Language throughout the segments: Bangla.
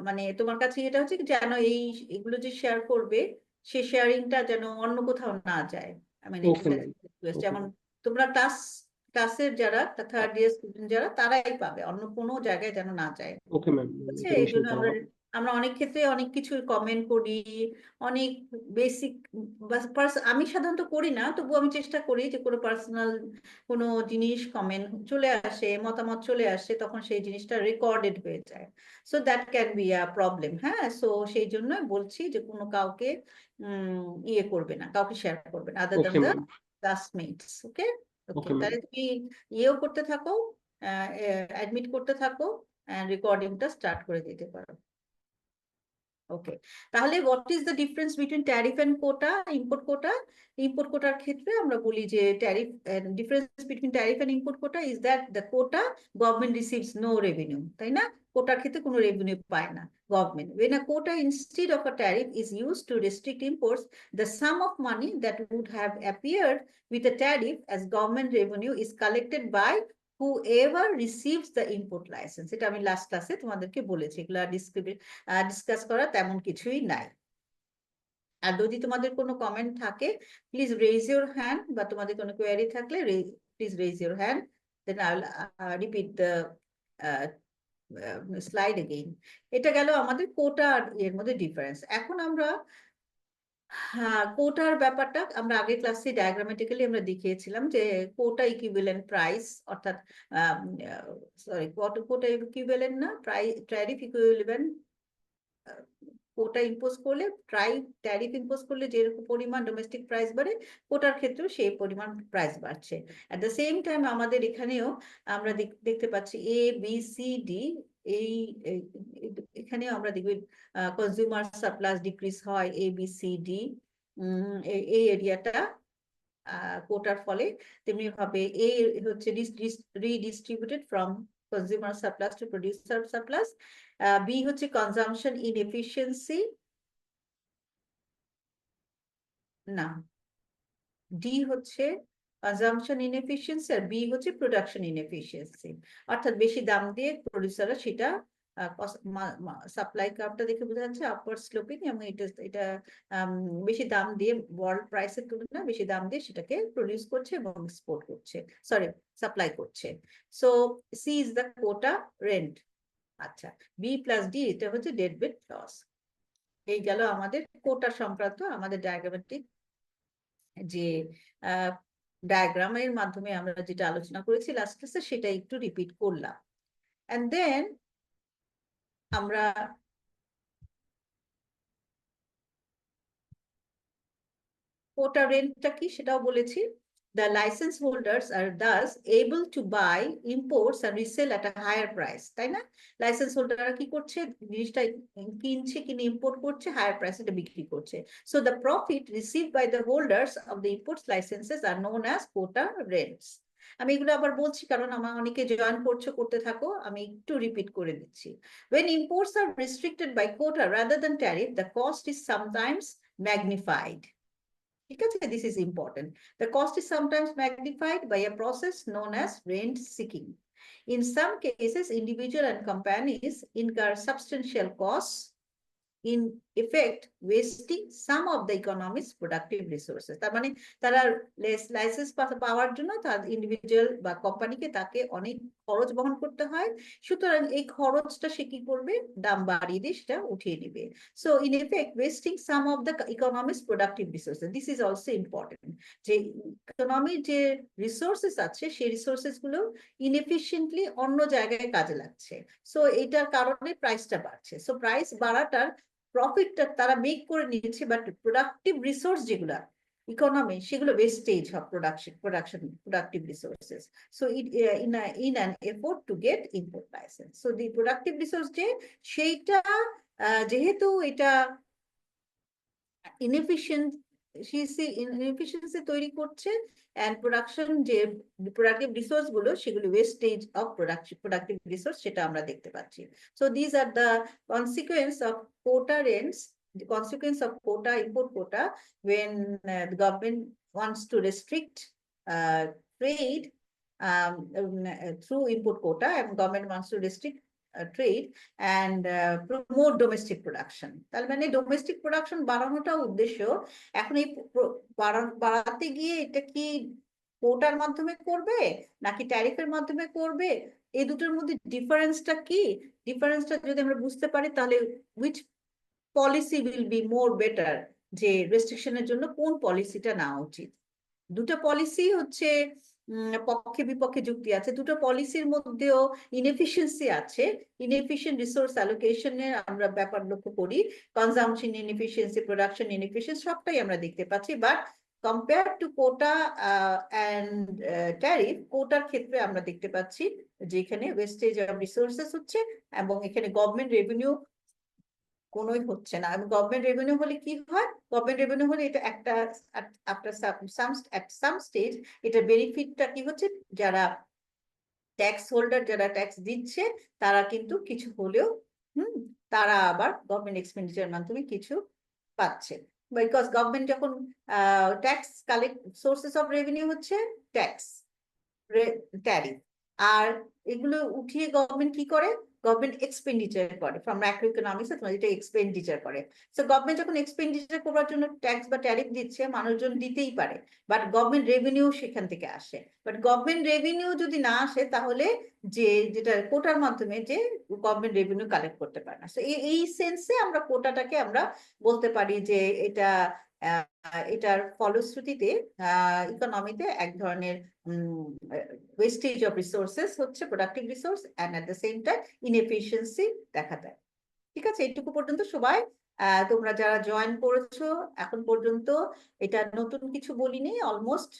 মানে তোমার কাছে যেটা হচ্ছে যেন এগুলো যে শেয়ার করবে সে শেয়ারিংটা যেন অন্য কোথাও না যায়। মানে ওকে ম্যাম। যেমন তোমরা ক্লাসের যারা থার্ড ইয়ার স্টুডেন্ট যারা তারাই পাবে, অন্য কোনো জায়গায় যেন না যায়। ওকে ম্যাম, আচ্ছা, এটা এই নিশ্চয়ই জন্য করা আমরা হবে। আমরা অনেক ক্ষেত্রে অনেক কিছু কমেন্ট করি, অনেক বেসিক। আমি সাধারণত করি না, তবুও আমি চেষ্টা করি যে কোনো পার্সোনাল কোনো জিনিস কমেন্ট চলে আসে, মতামত চলে আসে, তখন সেই জিনিসটা রেকর্ডেড হয়ে যায়। So that can be a problem. হ্যাঁ, সো সেই জন্য বলছি যে কোনো কাউকে ইয়ে করবে না, কাউকে শেয়ার করবে না other than okay the ma'am. Classmates. Okay, okay, okay ma'am. তাহলে তুমি ইয়েও করতে থাকো, অ্যাডমিট করতে থাকো, রেকর্ডিংটা স্টার্ট করে দিতে পারো। ওকে, তাহলে what is the difference between tariff and quota, import quota? Import কোটার ক্ষেত্রে আমরা বলি যে tariff, difference between tariff and import quota is that the quota government receives no revenue, তাই না? কোটার ক্ষেত্রে কোনো রেভিনিউ পায় না government. When a quota instead of a tariff is used to restrict imports, the sum of money that would have appeared with a tariff as government revenue is collected by whoever receives the import license. এটা আমি লাস্ট ক্লাসে তোমাদেরকে বলেছি, এগুলা ডিসকাস করা তেমন কিছুই নাই। আর যদি তোমাদের কোনো কমেন্ট থাকে, প্লিজ রেজ ইউর হ্যান্ড, বা তোমাদের কোনো কোয়ারি থাকলে please raise your hand, then I will repeat the slide again. এটা গেল আমাদের কোটা আর এর মধ্যে ডিফারেন্স। এখন আমরা কোটার ব্যাপারটা আমরা আগের ক্লাসে ডায়াগ্রামেটিক্যালি আমরা দেখিয়েছিলাম যে কোটা ইকুইভ্যালেন্ট প্রাইস, অর্থাৎ সরি, কোটা ইকুইভ্যালেন্ট না, ট্যারিফ ইকুইভ্যালেন্ট। কোটা ইম্পোজ করলে, ট্যারিফ ইম্পোজ করলে যে পরিমাণ ডোমেস্টিক প্রাইস বাড়ে, কোটার ক্ষেত্রেও সেই পরিমাণ প্রাইস বাড়ছে। অ্যাট দ্য সেম টাইম আমাদের এখানেও আমরা দেখতে পাচ্ছি এ বি সি ডি, এই এখানেও আমরা দেখব কনজিউমার সারপ্লাস ডিক্রিজ হয় এ বি সি ডি, এই এরিয়াটা কোটার ফলে। তেমনি ভাবে এ হচ্ছে redistributed from consumer surplus to producer surplus. B হচ্ছে কনজাম্পশন ইনএফিসিয়েন্সি, না, ডি হচ্ছে কনজাম্পশন ইনএফিসিয়েন্সি, আর বি হচ্ছে প্রোডাকশন ইনএফিসিয়েন্সি। অর্থাৎ বেশি দাম দিয়ে প্রডিউসাররা সেটা, সাপ্লাই কার্ভটা দেখে বোঝা যাচ্ছে আপওয়ার্ড স্লোপিং, এবং এটা বেশি দাম দিয়ে, ওয়ার্ল্ড প্রাইসের তুলনায় বেশি দাম দিয়ে সেটাকে প্রডিউস করছে এবং এক্সপোর্ট করছে, সরি, সাপ্লাই করছে। So C is the quota rent. আচ্ছা, বি প্লাস ডি এটা হচ্ছে ডেড ওয়েট লস। এই গেল আমাদের কোটা সংক্রান্ত আমাদের ডায়াগ্রামেটিক যে ডায়াগ্রামের মাধ্যমে আমরা যেটা আলোচনা করেছি লাস্ট ক্লাসে, সেটা একটু রিপিট করলাম। এন্ড দেন আমরা কোটা রেন্টটা কি সেটাও বলেছি। The license holders are thus able to buy imports and resell at a higher price, তাই না? লাইসেন্স হোল্ডাররা কি করছে, জিনিসটা কিনছে, কিনে ইম্পোর্ট করছে, হায়ার প্রাইসে এটা বিক্রি করছে। So the profit received by the holders of the imports licenses are known as quota rents. আমি এগুলো আবার বলছি কারণ আমার অনেকে জয়েন করতে থাকো, আমি একটু রিপিট করে দিচ্ছি। When imports are restricted by quota rather than tariff, the cost is sometimes magnified. This is important. The cost is sometimes magnified by a process known as rent seeking. In some cases, individual and companies incur substantial costs, in effect wasting some of the economy's productive resources. তার মানে তারা লাইসেন্স পাওয়ার জন্য তার ইন্ডিভিজুয়াল বা কোম্পানিকে তাকে অনেক খরচ বহন করতে হয়, সুতরাং এই খরচটা সে কি করবে, দাম বাড়িয়ে দিয়ে সেটা উঠিয়ে নেবে। So in effect wasting some of the economies productive resources, this is also important, যে ইকোনমির যে রিসোর্সেস আছে সেই রিসোর্সেস গুলো ইনএফিশিয়েন্টলি অন্য জায়গায় কাজে লাগছে। সো এটার কারণে প্রাইসটা বাড়ছে। সো প্রাইস বাড়াটার প্রফিটটা তারা মেক করে নিচ্ছে, বাট প্রোডাক্টিভ রিসোর্স যেগুলা ইকোনমি, সেগুলো wastage of productive resources. So in an effort to get import licence. So the productive resource যে সেইটা, যেহেতু এটা ইনএফিসিয়েন্সি তৈরি করছে, and প্রোডাকশন যে প্রোডাক্টিভ রিসোর্স গুলো সেগুলো ওয়েস্টেজ অফ প্রোডাক্টিভ রিসোর্স, সেটা আমরা দেখতে পাচ্ছি। So these are the consequence of quota rents, the consequence of quota, import quota, when the government wants to restrict trade through import quota, and government wants to restrict trade and promote domestic production. তার মানে ডোমেস্টিক প্রোডাকশন বাড়ানোটা উদ্দেশ্য। এখন এই বাড়াতে গিয়ে এটা কি কোটার মাধ্যমে করবে নাকি ট্যারিফের মাধ্যমে করবে, এই দুটোর মধ্যে ডিফারেন্সটা কি? ডিফারেন্সটা যদি আমরা বুঝতে পারি তাহলে which policy will be more better, যে রেস্ট্রিকশনের জন্য কোন পলিসিটা নেওয়া উচিত। দুটো পলিসি হচ্ছে পক্ষে বিপক্ষে যুক্তি আছে, দুটো পলিসির মধ্যেও ইনএফিসিয়েন্সি আছে। ইনএফিশিয়েন্ট রিসোর্স অ্যালোকেশনের আমরা ব্যাপার লক্ষ্য করি, কনজাম্পশন ইনএফিসিয়েন্সি, প্রোডাকশন ইনএফিসিয়েন্সি, সবটাই আমরা দেখতে পাচ্ছি। But compare to quota and tariff, কোটার ক্ষেত্রে আমরা দেখতে পাচ্ছি যে এখানে ওয়েস্টেজ অফ রিসোর্সেস হচ্ছে এবং এখানে গভর্নমেন্ট রেভিনিউ কোনোই হচ্ছে না। এবং গভর্নমেন্ট রেভিনিউ হলে কি হয়? গভর্নমেন্ট রেভিনিউ হলে এটা একটা আফটার সাম স্টেজ এটা বেনিফিটটা কি হচ্ছে, যারা ট্যাক্স হোল্ডার, যারা ট্যাক্স দিচ্ছে তারা কিন্তু কিছু হলেও তারা আবার গভর্নমেন্ট এক্সপেন্ডিচারের মাধ্যমে কিছু পাচ্ছে। বিকজ গভর্নমেন্ট যখন tax collect, sources of revenue হচ্ছে ট্যাক্স, ট্যারিফ, আর এগুলো উঠিয়ে গভর্নমেন্ট কি করে? গভর্নমেন্ট এক্সপেন্ডিচার করে। ফ্রম ম্যাক্রো ইকোনমিক্সে তোমরা যেটা এক্সপেন্ডিচার করে। সো গভর্নমেন্ট যখন এক্সপেন্ডিচার করার জন্য ট্যাক্স বা ট্যারিফ দিচ্ছে, মানুষজন দিতেই পারে, বাট গভর্নমেন্ট রেভিনিউ সেখান থেকে আসে। বাট গভর্নমেন্ট রেভিনিউ যদি না আসে তাহলে যেটা কোটার মাধ্যমে যে গভর্নমেন্ট রেভিনিউ কালেক্ট করতে পারে না। সো এই সেন্সে আমরা কোটাটাকে আমরা বলতে পারি যে এটার ফলশ্রুতিতে ইকোনমিতে এক ধরনের ওয়েস্টেজ অফ রিসোর্সেস হচ্ছে, productive resource, and at the same time inefficiency দেখা দেয়। ঠিক আছে, এইটুকু পর্যন্ত সবাই তোমরা যারা জয়েন করেছো এখন পর্যন্ত, এটা নতুন কিছু বলিনি, অলমোস্ট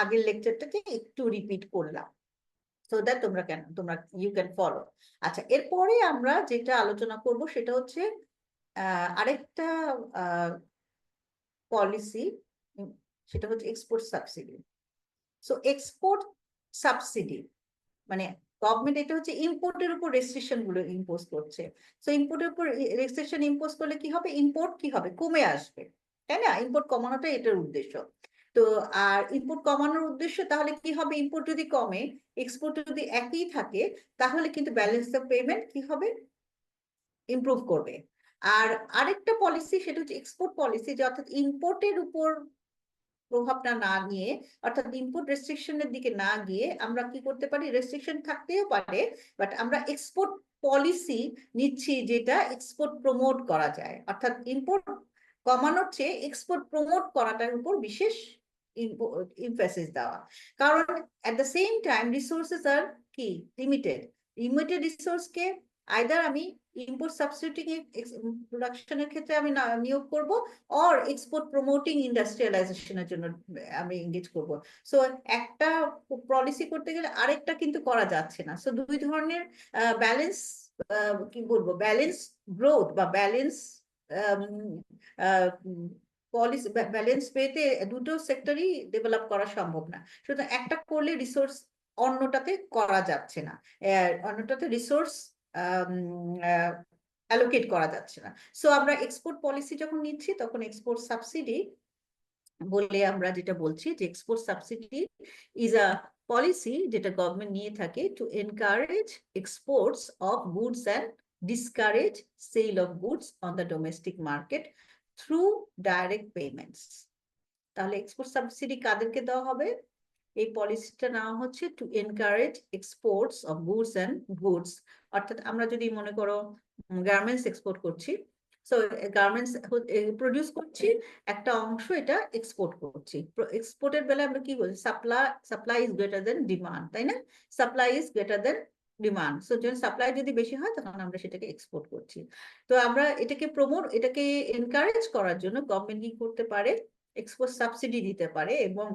আগের লেকচারটাকে একটু রিপিট করলাম, সো দ্যাট তোমরা ইউ ক্যান ফলো। আচ্ছা, এরপরে আমরা যেটা আলোচনা করব সেটা হচ্ছে আরেকটা পলিসি, সেটা হচ্ছে export subsidy. So export subsidy মানে গভর্নমেন্ট এটা হচ্ছে ইম্পোর্টের উপর রেস্ট্রিকশন গুলো ইম্পোজ করছে। সো ইম্পোর্টের উপর রেস্ট্রিকশন ইম্পোজ করলে কি হবে? ইম্পোর্ট কি হবে? কমে আসবে, তাই না? ইম্পোর্ট কমানোটা এটার উদ্দেশ্য। তো আর ইম্পোর্ট কমানোর উদ্দেশ্য তাহলে কি হবে? ইম্পোর্ট যদি কমে, এক্সপোর্ট যদি একই থাকে, তাহলে কিন্তু ব্যালেন্স অফ পেমেন্ট কি হবে? ইমপ্রুভ করবে। আর আরেকটা পলিসি সেটা হচ্ছে এক্সপোর্ট পলিসি, যে অর্থাৎ ইম্পোর্টের উপর প্রভাবটা না নিয়ে, অর্থাৎ ইম্পোর্ট রেস্ট্রিকশনের দিকে না গিয়ে আমরা কি করতে পারি? রেস্ট্রিকশন থাকতেও পারে, বাট আমরা এক্সপোর্ট পলিসি নিচ্ছি যেটা এক্সপোর্ট প্রমোট করা যায়, অর্থাৎ ইম্পোর্ট কমানোর চেয়ে এক্সপোর্ট প্রমোট করাটার উপর বিশেষ এমফাসিস দেওয়া। কারণ at the same time resources আর কি লিমিটেড। লিমিটেড রিসোর্সকে আইদার আমি ইম্পোর্ট সাবস্টিটিউটিং প্রোডাকশনের ক্ষেত্রে আমি নিয়োগ করব, অর এক্সপোর্ট প্রমোটিং ইন্ডাস্ট্রিয়ালাইজেশনের জন্য আমি এঙ্গেজ করব। সো একটা পলিসি করতে গেলে আরেকটা কিন্তু করা যাচ্ছে না। সো দুই ধরনের ব্যালেন্স, কি বলবো, ব্যালেন্স গ্রোথ বা ব্যালেন্স পলিসি, ব্যালেন্স পেতে দুটো সেক্টরই ডেভেলপ করা সম্ভব না। সুতরাং একটা করলে রিসোর্স অন্যটাতে করা যাচ্ছে না, অন্যটাতে রিসোর্স অ্যালোকেট করা যাচ্ছে না। সো আমরা এক্সপোর্ট পলিসি যখন নিচ্ছি তখন এক্সপোর্ট সাবসিডি বলে আমরা যেটা বলছি যে export subsidy is a policy যেটা গভর্নমেন্ট নিয়ে থাকে to encourage exports of goods and discourage sale of goods on the domestic market through direct payments. তাহলে এক্সপোর্ট সাবসিডি কাদেরকে দেওয়া হবে? এই পলিসিটা নেওয়া হচ্ছে to encourage exports of goods and goods, অর্থাৎ আমরা যদি মনে করো গার্মেন্টস এক্সপোর্ট করছি, সো গার্মেন্টস প্রডিউস করছি, একটা অংশ এটা এক্সপোর্ট করছি। এক্সপোর্টের বেলায় আমরা কি বলছি? Supply is greater than demand, তাই না? Supply is greater than demand. So যখন সাপ্লাই যদি বেশি হয় তখন আমরা সেটাকে এক্সপোর্ট করছি। তো আমরা এটাকে এনকারেজ করার জন্য গভর্নমেন্ট কি করতে পারে? এক্সপোর্ট সাবসিডি দিতে পারে, এবং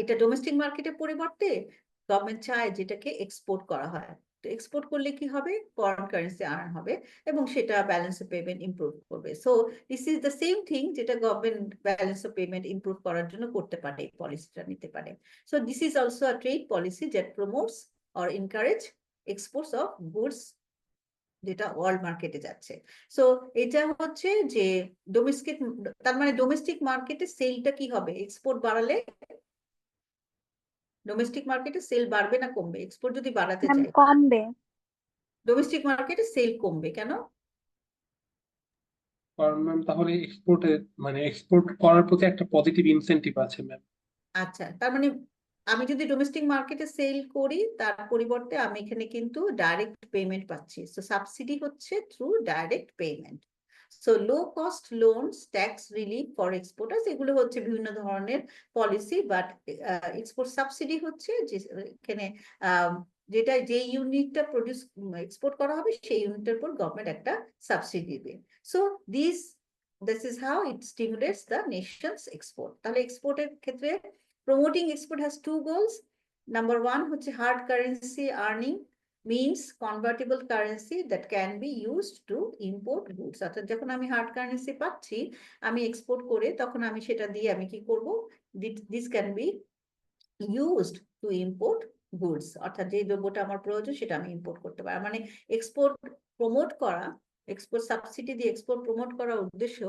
এটা ডোমেস্টিক মার্কেটের পরিবর্তে গভর্নমেন্ট চায় যেটাকে এক্সপোর্ট করা হয়। তো এক্সপোর্ট করলে কি হবে? ফরেন কারেন্সি আর্ন হবে এবং সেটা ব্যালেন্স অফ পেমেন্ট ইমপ্রুভ করবে। So this is the same thing যেটা government balance of payment improve করার জন্য করতে পারে, এই পলিসিটা নিতে পারে। So this is also a trade policy that promotes or encourage exports of goods যেটা ওয়ার্ল্ড মার্কেটে যাচ্ছে। সো এটা হচ্ছে যে ডোমেস্টিক, তার মানে ডোমেস্টিক মার্কেটে সেলটা কি হবে? এক্সপোর্ট বাড়ালে ডোমেস্টিক মার্কেটে সেল বাড়বে না কমবে? এক্সপোর্ট যদি বাড়াতে চাই, কমবে। ডোমেস্টিক মার্কেটে সেল কমবে কেন? কারণ ম্যাম তাহলে এক্সপোর্টের মানে এক্সপোর্ট করার প্রতি একটা পজিটিভ ইনসেন্টিভ আছে ম্যাম। আচ্ছা, তার মানে আমি যদি ডোমেস্টিক মার্কেটে সেল করি তার পরিবর্তে আমি এখানে কিন্তু ডাইরেক্ট পেমেন্ট পাচ্ছি। সো সাবসিডি হচ্ছে through direct payment. So low cost loans, tax relief for exporters, এগুলো হচ্ছে বিভিন্ন ধরনের পলিসি, বাট এক্সপোর্ট সাবসিডি হচ্ছে যে এখানে যেটা যে ইউনিটটা প্রডিউস এক্সপোর্ট করা হবে সেই ইউনিটের উপর গভর্নমেন্ট একটা সাবসিডি দিবে। So this is how it stimulates the Nations export. তাহলে এক্সপোর্টের ক্ষেত্রে promoting export has two goals. Number one হচ্ছে hard currency earning, means convertible currency that can be used to import goods. অর্থাৎ যখন আমি হার্ড কারেন্সি পাচ্ছি আমি এক্সপোর্ট করে, তখন আমি সেটা দিয়ে আমি কি করব, this can be used to import goods. অর্থাৎ যে দ্রব্যটা আমার প্রয়োজন সেটা আমি ইম্পোর্ট করতে পারি। মানে এক্সপোর্ট প্রমোট করা, এক্সপোর্ট সাবসিডি দিয়ে এক্সপোর্ট প্রমোট করার উদ্দেশ্য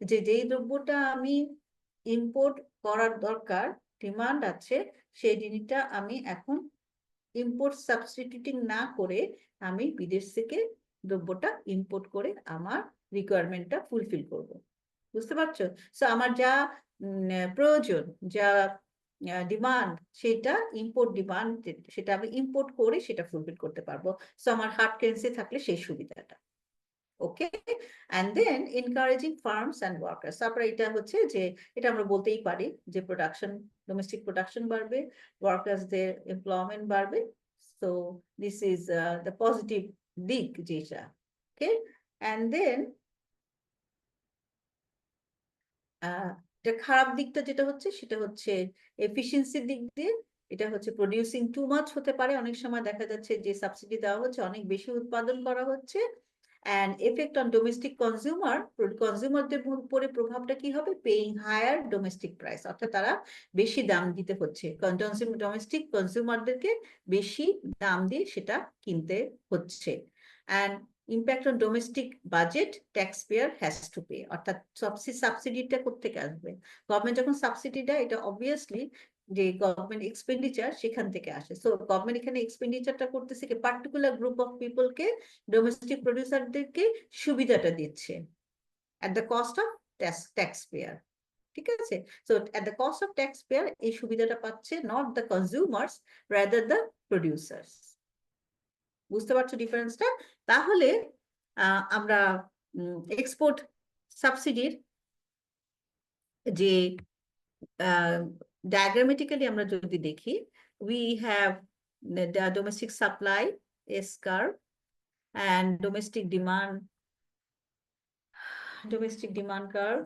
যে যেই দ্রব্যটা আমি ইম্পোর্ট করার দরকার, ডিমান্ড আছে, সেই জিনিসটা আমি এখন ইম্পোর্ট সাবস্টিটিউটিং না করে আমি বিদেশ থেকে দ্রব্যটা ইম্পোর্ট করে আমার রিকোয়ারমেন্টটা ফুলফিল করব। বুঝতে পারছো? সো আমার যা প্রয়োজন, যা ডিমান্ড, সেটা ইম্পোর্ট ডিমান্ড, সেটা আমি ইম্পোর্ট করে সেটা ফুলফিল করতে পারবো। সো আমার হার্ড কারেন্সি থাকলে সেই সুবিধাটা। Okay, and then encouraging firms and workers. তারপরে এটা হচ্ছে যে এটা আমরা বলতেই পারি যে প্রোডাকশন, ডোমেস্টিক প্রোডাকশন বাড়বে, ওয়ার্কার্সদের এমপ্লয়মেন্ট বাড়বে। So this is the positive দিক যেটা। ওকে, অ্যান্ড দেন এটা খারাপ দিকটা যেটা হচ্ছে সেটা হচ্ছে এফিসিয়েন্সির দিক দিয়ে। এটা হচ্ছে প্রডিউসিং টু মাচ হতে পারে, অনেক সময় দেখা যাচ্ছে যে সাবসিডি দেওয়া হচ্ছে, অনেক বেশি উৎপাদন করা হচ্ছে। and effect on domestic কনজিউমারদের উপরে প্রভাবটা কি হবে? পেইং হায়ার ডোমেস্টিক প্রাইস, অর্থাৎ তারা বেশি দাম দিতে হচ্ছে, ডোমেস্টিক কনজিউমারদেরকে বেশি দাম দিয়ে সেটা কিনতে হচ্ছে। and impact on domestic budget, taxpayer has to pay, অর্থাৎ সাবসিডিটা কোত্থেকে আসবে? গভর্নমেন্ট যখন সাবসিডি দেয় এটা অবভিয়াসলি যে গভর্নমেন্ট এক্সপেন্ডিচার সেখান থেকে আসে। সো গভর্নমেন্ট এখানে এক্সপেন্ডিচারটা করতেছে কি পার্টিকুলার গ্রুপ অফ পিপলকে, ডোমেস্টিক প্রডিউসারদেরকে সুবিধাটা দিচ্ছে at the cost of tax payer. ঠিক আছে? So at the cost of tax payer এই সুবিধাটা পাচ্ছে not the consumers, rather the producers. বুঝতে পারছো ডিফারেন্সটা? তাহলে আমরা এক্সপোর্ট সাবসিডির যে diagrammatically আমরা যদি দেখি, we have the domestic supply S curve and domestic demand curve.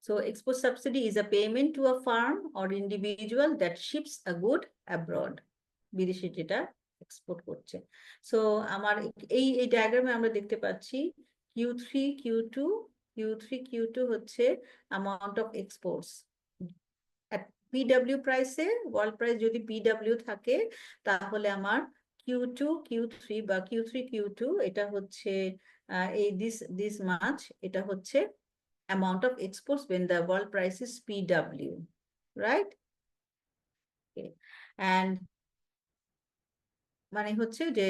So export subsidy is a payment to a firm or individual that ships a good abroad. বিদেশে যেটা এক্সপোর্ট করছে। সো আমার এই ডায়াগ্রামে আমরা দেখতে পাচ্ছি Q3 Q2 হচ্ছে অ্যামাউন্ট অফ এক্সপোর্টস। পিডব্লিউ প্রাইসে, ওয়ার্ল্ড প্রাইস যদি পিডব্লিউ থাকে তাহলে আমার Q2 Q3 বা Q3 Q2 এটা হচ্ছে এই দিস মাছ, এটা হচ্ছে amount of exports when the world price is PW, right? Okay. And মানে হচ্ছে যে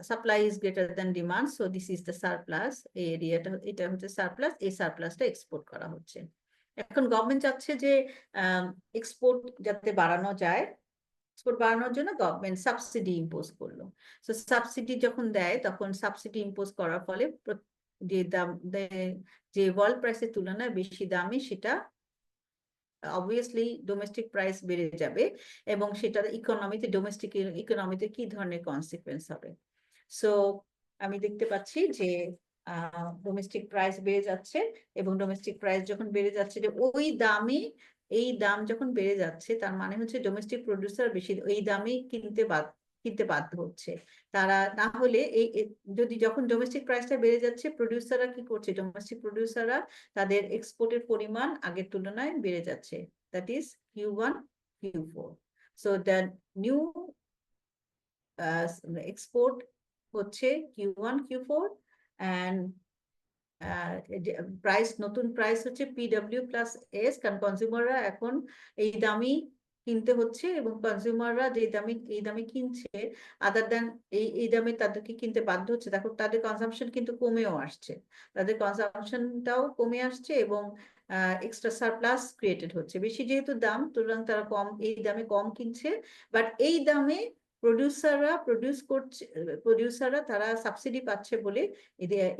supply is greater than demand, so this is the surplus. এই এরিয়াটা, এটা হচ্ছে সারপ্লাস, এই সারপ্লাসটা এক্সপোর্ট করা হচ্ছে। এখন গভর্নমেন্ট চাচ্ছে যে এক্সপোর্ট যাতে বাড়ানো যায়, এক্সপোর্ট বাড়ানোর জন্য গভর্নমেন্ট সাবসিডি ইম্পোজ করলো। সো সাবসিডি যখন দেয় তখন সাবসিডি ইম্পোজ করার ফলে যে দাম, যে ওয়ার্ল্ড প্রাইসের তুলনায় বেশি দামে, সেটা অবভিয়াসলি ডোমেস্টিক প্রাইস বেড়ে যাবে এবং সেটা ইকোনমিতে, ডোমেস্টিক ইকোনমিতে কি ধরনের কনসিকুয়েন্স হবে। সো আমি দেখতে পাচ্ছি যে ডোমেস্টিক প্রাইস বেড়ে যাচ্ছে, এবং ডোমেস্টিক প্রাইস যখন বেড়ে যাচ্ছে যে ওই দামে, এই দাম যখন বেড়ে যাচ্ছে তার মানে হচ্ছে ডোমেস্টিক প্রডিউসার বেশি এই দামেই কিনতে কিনতে বাধ্য হচ্ছে। তারা না হলে যদি যখন ডোমেস্টিক প্রাইসটা বেড়ে যাচ্ছে, প্রডিউসাররা কি করছে, ডোমেস্টিক প্রডিউসাররা তাদের এক্সপোর্টের পরিমাণ আগের তুলনায় বেড়ে যাচ্ছে। That is Q1 Q4. So the new export হচ্ছে Q1 Q4, অ্যান্ড প্রাইস, নতুন প্রাইস হচ্ছে PW+S, কারণ কনজিউমাররা এখন এই দামই কিনতে হচ্ছে, এবং কনজিউমাররা যে দামে এই দামে কিনছে, আদার দেন এই দামে তাদেরকে কিনতে বাধ্য হচ্ছে। দেখো তাদের কনজাম্পশন কিন্তু কমেও আসছে, তাদের কনজাম্পশনটাও কমে আসছে, এবং এক্সট্রা সারপ্লাস ক্রিয়েটেড হচ্ছে। বেশি যেহেতু দাম, সুতরাং তারা এই দামে কম কিনছে, বাট এই দামে প্রডিউসাররা তারা সাবসিডি পাচ্ছে বলে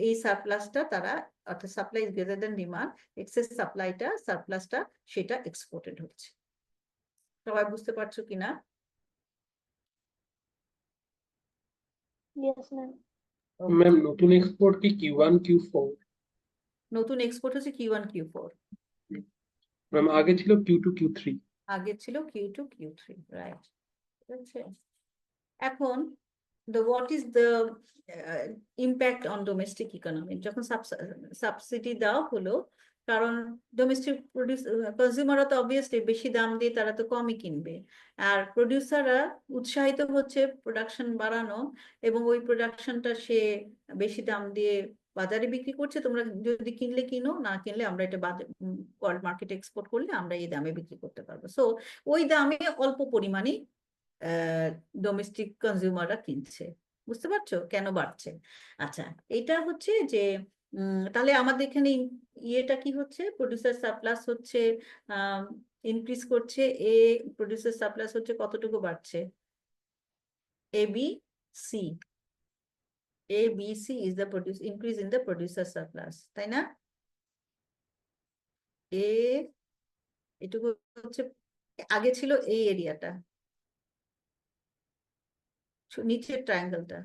এই সারপ্লাসটা তারা, অর্থাৎ supply is greater than demand, excess সাপ্লাইটা, সারপ্লাসটা, সেটা এক্সপোর্টেড হচ্ছে। সবাই বুঝতে পারছো কিনা? Yes, ma'am. ম্যাম নতুন এক্সপোর্ট কি Q1 Q4? নতুন এক্সপোর্ট হচ্ছে Q1 Q4, ম্যাম আগে ছিল Q2 Q3। আগে ছিল Q2 Q3, রাইট। ঠিক আছে, এখন what is the impact on domestic economy যখন সাবসিডি দেওয়া হলো, কারণ ডোমেস্টিক কনজিউমাররা তো অবভিয়াসলি বেশি দাম দিয়ে তারা তো কমই কিনবে, আর প্রডিউসাররা উৎসাহিত হচ্ছে প্রোডাকশন বাড়ানো, এবং ওই প্রোডাকশনটা সে বেশি দাম দিয়ে বাজারে বিক্রি করছে। তোমরা যদি কিনলে কিনো, না কিনলে আমরা এটা ওয়ার্ল্ড মার্কেটে এক্সপোর্ট করলে আমরা এই দামে বিক্রি করতে পারবো। সো ওই দামে অল্প পরিমাণে ডোমেস্টিক কনজিউমাররা কিনছে। বুঝতে পারছো কেন বাড়ছে? আচ্ছা, এটা হচ্ছে যে তাহলে আমাদের এখানে ইয়েটা কি হচ্ছে, প্রডিউসার সারপ্লাস হচ্ছে ইনক্রিজ করছে। প্রডিউসার সারপ্লাস হচ্ছে কতটুকু বাড়ছে? ABC is the increase in the producer surplus, তাই না? এটুকু হচ্ছে, আগে ছিল এই এরিয়াটা, নিচের ট্রায়াঙ্গেলটা,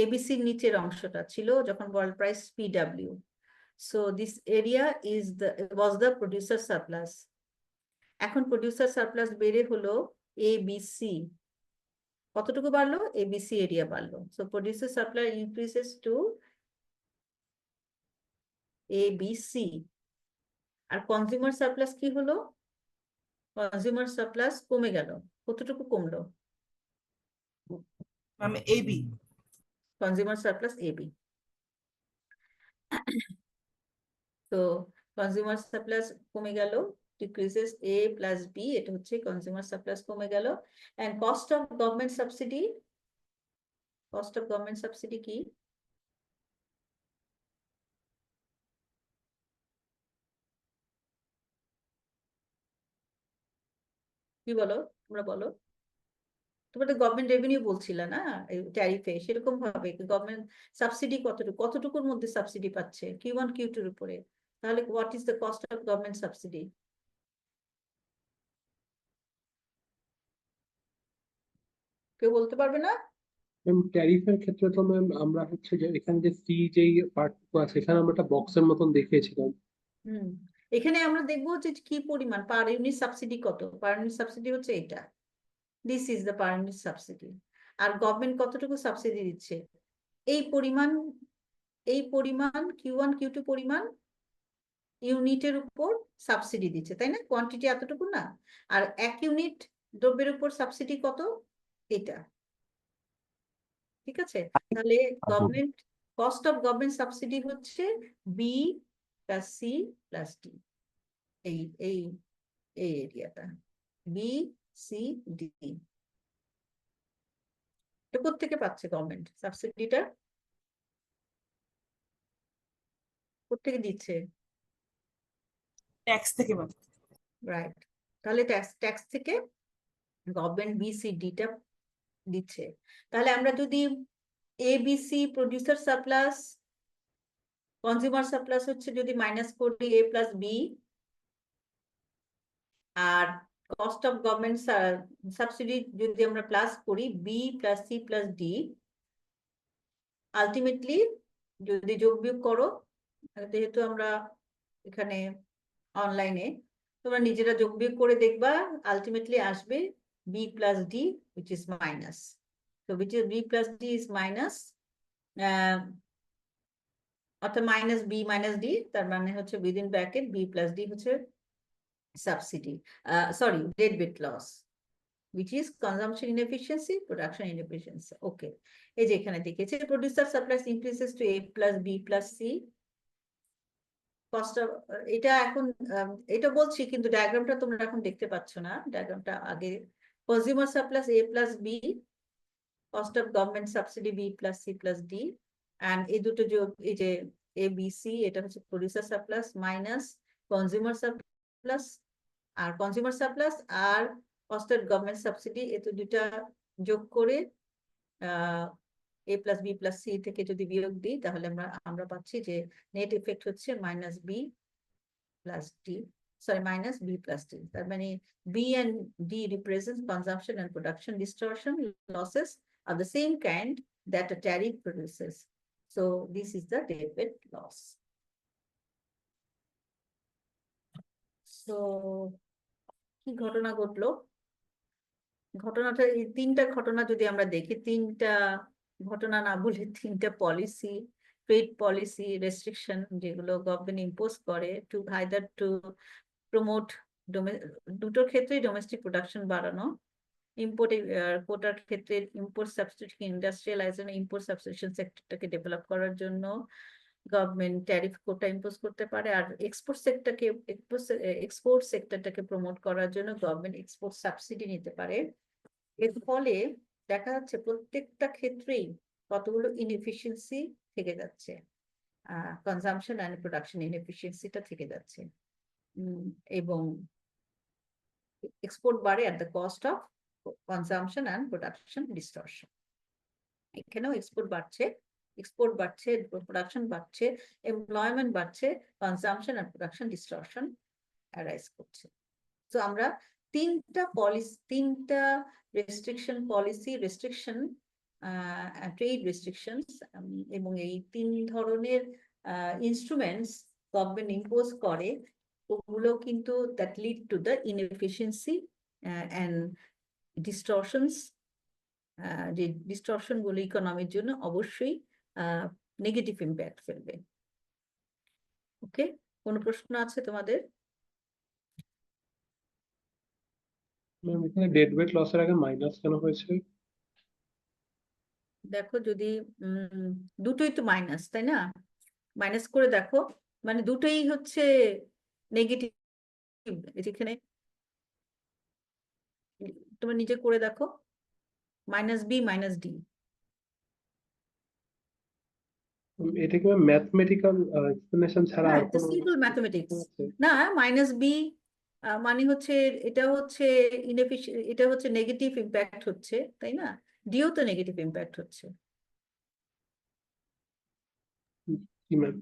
এবিসির নিচের অংশটা ছিল যখন world price PW. So this area was the producer surplus. এখন প্রডিউসার সারপ্লাস বেড়ে হলো ABC, কতটুকু বাড়লো? ABC এরিয়া বাড়লো। So producer surplus increases to ABC, আর কনজিউমার সারপ্লাস কি হলো? কনজিউমার সারপ্লাস কমে গেল। কতটুকু কমলো? AB, consumer surplus AB। তো কনজিউমার সারপ্লাস কমে গেল, decreases A+B, এটা হচ্ছে কনজিউমার সারপ্লাস কমে গেল। and cost of government subsidy কি? কি বলো, তোমরা বলো। তোমাদের গভর্নমেন্ট রেভিনিউ বলছিল না ট্যারিফে, সেরকম ভাবে গভর্নমেন্ট সাবসিডি কতটুকুর মধ্যে সাবসিডি পাচ্ছে Q1 Q2 এর উপরে? তাহলে what is the cost of government subsidy? কেউ বলতে পারবে না? ম্যাম ট্যারিফের ক্ষেত্রে তো ম্যাম আমরা হচ্ছে যে এখানে যে সি যেই পার্টটুকু আছে এখানে আমরা একটা বক্সের মতন দেখিয়েছিলাম। এখানে আমরা দেখবো যে কি পরিমাণ পার ইউনিট সাবসিডি, কত পার ইউনিট সাবসিডি হচ্ছে এটা, this is the per unit subsidy. আর গভর্নমেন্ট কতটুকু সাবসিডি দিচ্ছে? এই পরিমাণ Q1 Q2 পরিমাণ ইউনিটের উপর সাবসিডি দিচ্ছে, তাই না? কোয়ান্টিটি এতটুকু না, আর 1 ইউনিট দ্রব্যের উপর সাবসিডি কত? এটা, ঠিক আছে? তাহলে government cost of government subsidy হচ্ছে B+C+D, এই এই এই এরিয়াটা BCD। এটা কোত্থেকে পাচ্ছে গভর্নমেন্ট সাবসিডিটা? কোত্থেকে দিচ্ছে? ট্যাক্স থেকে পাবে। রাইট, তাহলে ট্যাক্স থেকে গভর্নমেন্ট BCD-টা দিচ্ছে। তাহলে আমরা যদি ABC producer surplus, consumer surplus হচ্ছে যদি মাইনাস করি A+B, আর কস্ট অফ গভর্নমেন্ট সাবসিডি যদি আমরা প্লাস করি B+C+D, আলটিমেটলি যদি যোগ বিয়োগ করো, যেহেতু আমরা এখানে অনলাইনে, তোমরা নিজেরা যোগ বিয়োগ করে দেখবা, আলটিমেটলি আসবে B plus D, which is minus. So which is B plus D is minus, অর্থাৎ মাইনাস B minus D, তার মানে হচ্ছে within bracket B plus D হচ্ছে subsidy, sorry, deadweight loss, which is consumption inefficiency, production inefficiency. Okay, এই যে এখানে দেখেছে producer supplies increases to A plus B plus C. Cost of, এটা এখন এটা বলছি কিন্তু ডায়াগ্রামটা তোমরা এখন দেখতে পাচ্ছ না, ডায়াগ্রামটা আগে। Consumer surplus A plus B, cost of government subsidy B plus C plus D, and এই দুটো যোগ, এই যে A B C, এটা হচ্ছে producer surplus minus consumer surplus, আর কনজিউমার সাপ্লাস আর কস্ট অফ গভর্নমেন্ট সাবসিডি, এত দুটা যোগ করে A plus B plus C থেকে যদি বিয়োগ দিই তাহলে আমরা পাচ্ছি যে নেট ইফেক্ট হচ্ছে minus B plus D, sorry, minus B plus D. That means B and D represents consumption and production distortion losses of the same kind that a tariff produces. So this is the deadweight loss. So কি ঘটনা ঘটলো? ঘটনাটা, এই তিনটা ঘটনা যদি আমরা দেখি, তিনটা ঘটনা না বলে তিনটা পলিসি, ট্রেড পলিসি রেস্ট্রিকশন যেগুলো গভর্নমেন্ট ইম্পোজ করে টু আইদার টু প্রমোট, দুটোর ক্ষেত্রেই ডোমেস্টিক প্রোডাকশন বাড়ানো, ইম্পোর্ট কোটার ক্ষেত্রে import substitution, industrialization, import substitution সেক্টরটাকে ডেভেলপ করার জন্য গভর্নমেন্ট ট্যারিফ কোটা ইম্পোজ করতে পারে, আর এক্সপোর্ট সেক্টরটাকে প্রমোট করার জন্য গভর্নমেন্ট এক্সপোর্ট সাবসিডি নিতে পারে। এর ফলে দেখা যাচ্ছে প্রত্যেকটা ক্ষেত্রেই কতগুলো ইনএফিসিয়েন্সি থেকে যাচ্ছে, কনজাম্পশন অ্যান্ড প্রোডাকশন ইনএফিসিয়েন্সিটা থেকে যাচ্ছে, এবং এক্সপোর্ট বাড়ে at the cost of consumption and production distortion. এখানেও এক্সপোর্ট বাড়ছে, প্রোডাকশন বাড়ছে, এমপ্লয়মেন্ট বাড়ছে, কনজাম্পশন আর প্রোডাকশন ডিস্টরশন অ্যারাইজ করছে। তো আমরা তিনটা রেস্ট্রিকশন, ট্রেড রেস্ট্রিকশনস, এবং এই তিন ধরনের ইনস্ট্রুমেন্টস গভর্নমেন্ট ইম্পোজ করে, ওগুলো কিন্তু that lead to the inefficiency and distortions, যে ডিস্টরশন গুলো ইকোনমির জন্য অবশ্যই নেগেটিভ ইম্প্যাক্ট ফেলবে। ওকে, কোনো প্রশ্ন আছে তোমাদের? ম্যাম এখানে ডেডওয়েট লসের আগে মাইনাস কেন হয়েছে? দেখো, যদি দুটোই তো মাইনাস, তাই না? মাইনাস করে দেখো, মানে দুটোই হচ্ছে নেগেটিভ। এখানে তোমরা নিজে করে দেখো, মাইনাস B মাইনাস D। এটা কি ম্যাথমেটিক্যাল এক্সপ্লেনেশন ছাড়া আর কোনো সিম্পল ম্যাথমেটিক্স আছে? না। মাইনাস B মানে হচ্ছে এটা হচ্ছে এটা হচ্ছে নেগেটিভ ইম্প্যাক্ট হচ্ছে, তাই না? ডিও তো নেগেটিভ ইম্প্যাক্ট হচ্ছে। কি ম্যাম?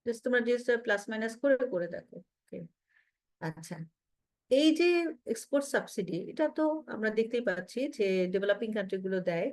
জাস্ট তোমরা জাস্ট প্লাস মাইনাস করে দেখো। আচ্ছা, এই যে এক্সপোর্ট সাবসিডি, এটা তো আমরা দেখতেই পাচ্ছি যে ডেভেলপিং কান্ট্রি গুলো দেয়।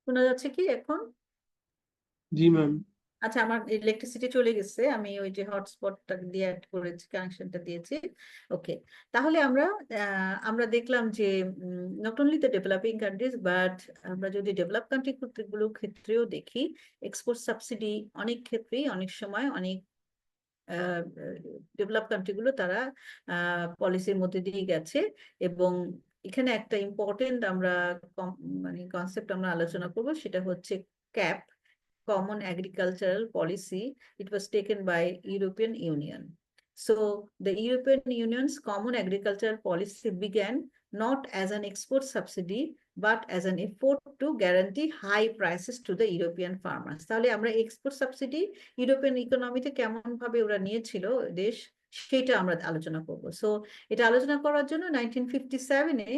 শোনা যাচ্ছে কি এখন? জি ম্যাম। আচ্ছা, আমার ইলেকট্রিসিটি চলে গেছে, আমি ওই যে হটস্পটটা দিয়ে অ্যাড করেছি, কানেকশনটা দিয়েছি। ওকে, তাহলে আমরা দেখলাম যে not only the developing countries, but আমরা যদি ডেভেলপ কান্ট্রি গুলোর ক্ষেত্রেও দেখি, এক্সপোর্ট সাবসিডি অনেক ক্ষেত্রেই অনেক সময় অনেক ডেভেলপ কান্ট্রি গুলো তারা পলিসির মধ্যে দিয়ে গেছে। এবং এখানে একটা ইম্পর্টেন্ট আমরা মানে কনসেপ্ট আমরা আলোচনা করব, সেটা হচ্ছে cap, Common Agricultural Policy. It was taken by European Union. So the European Union's Common Agricultural Policy began not as an export subsidy but as an effort to guarantee high prices to the European farmers. তাহলে আমরা এক্সপোর্ট সাবসিডি ইউরোপিয়ান ইকোনমিতে কেমন ভাবে ওরা নিয়েছিল দেশ, সেটা আমরা আলোচনা করব। সো এটা আলোচনা করার জন্য 1957-এ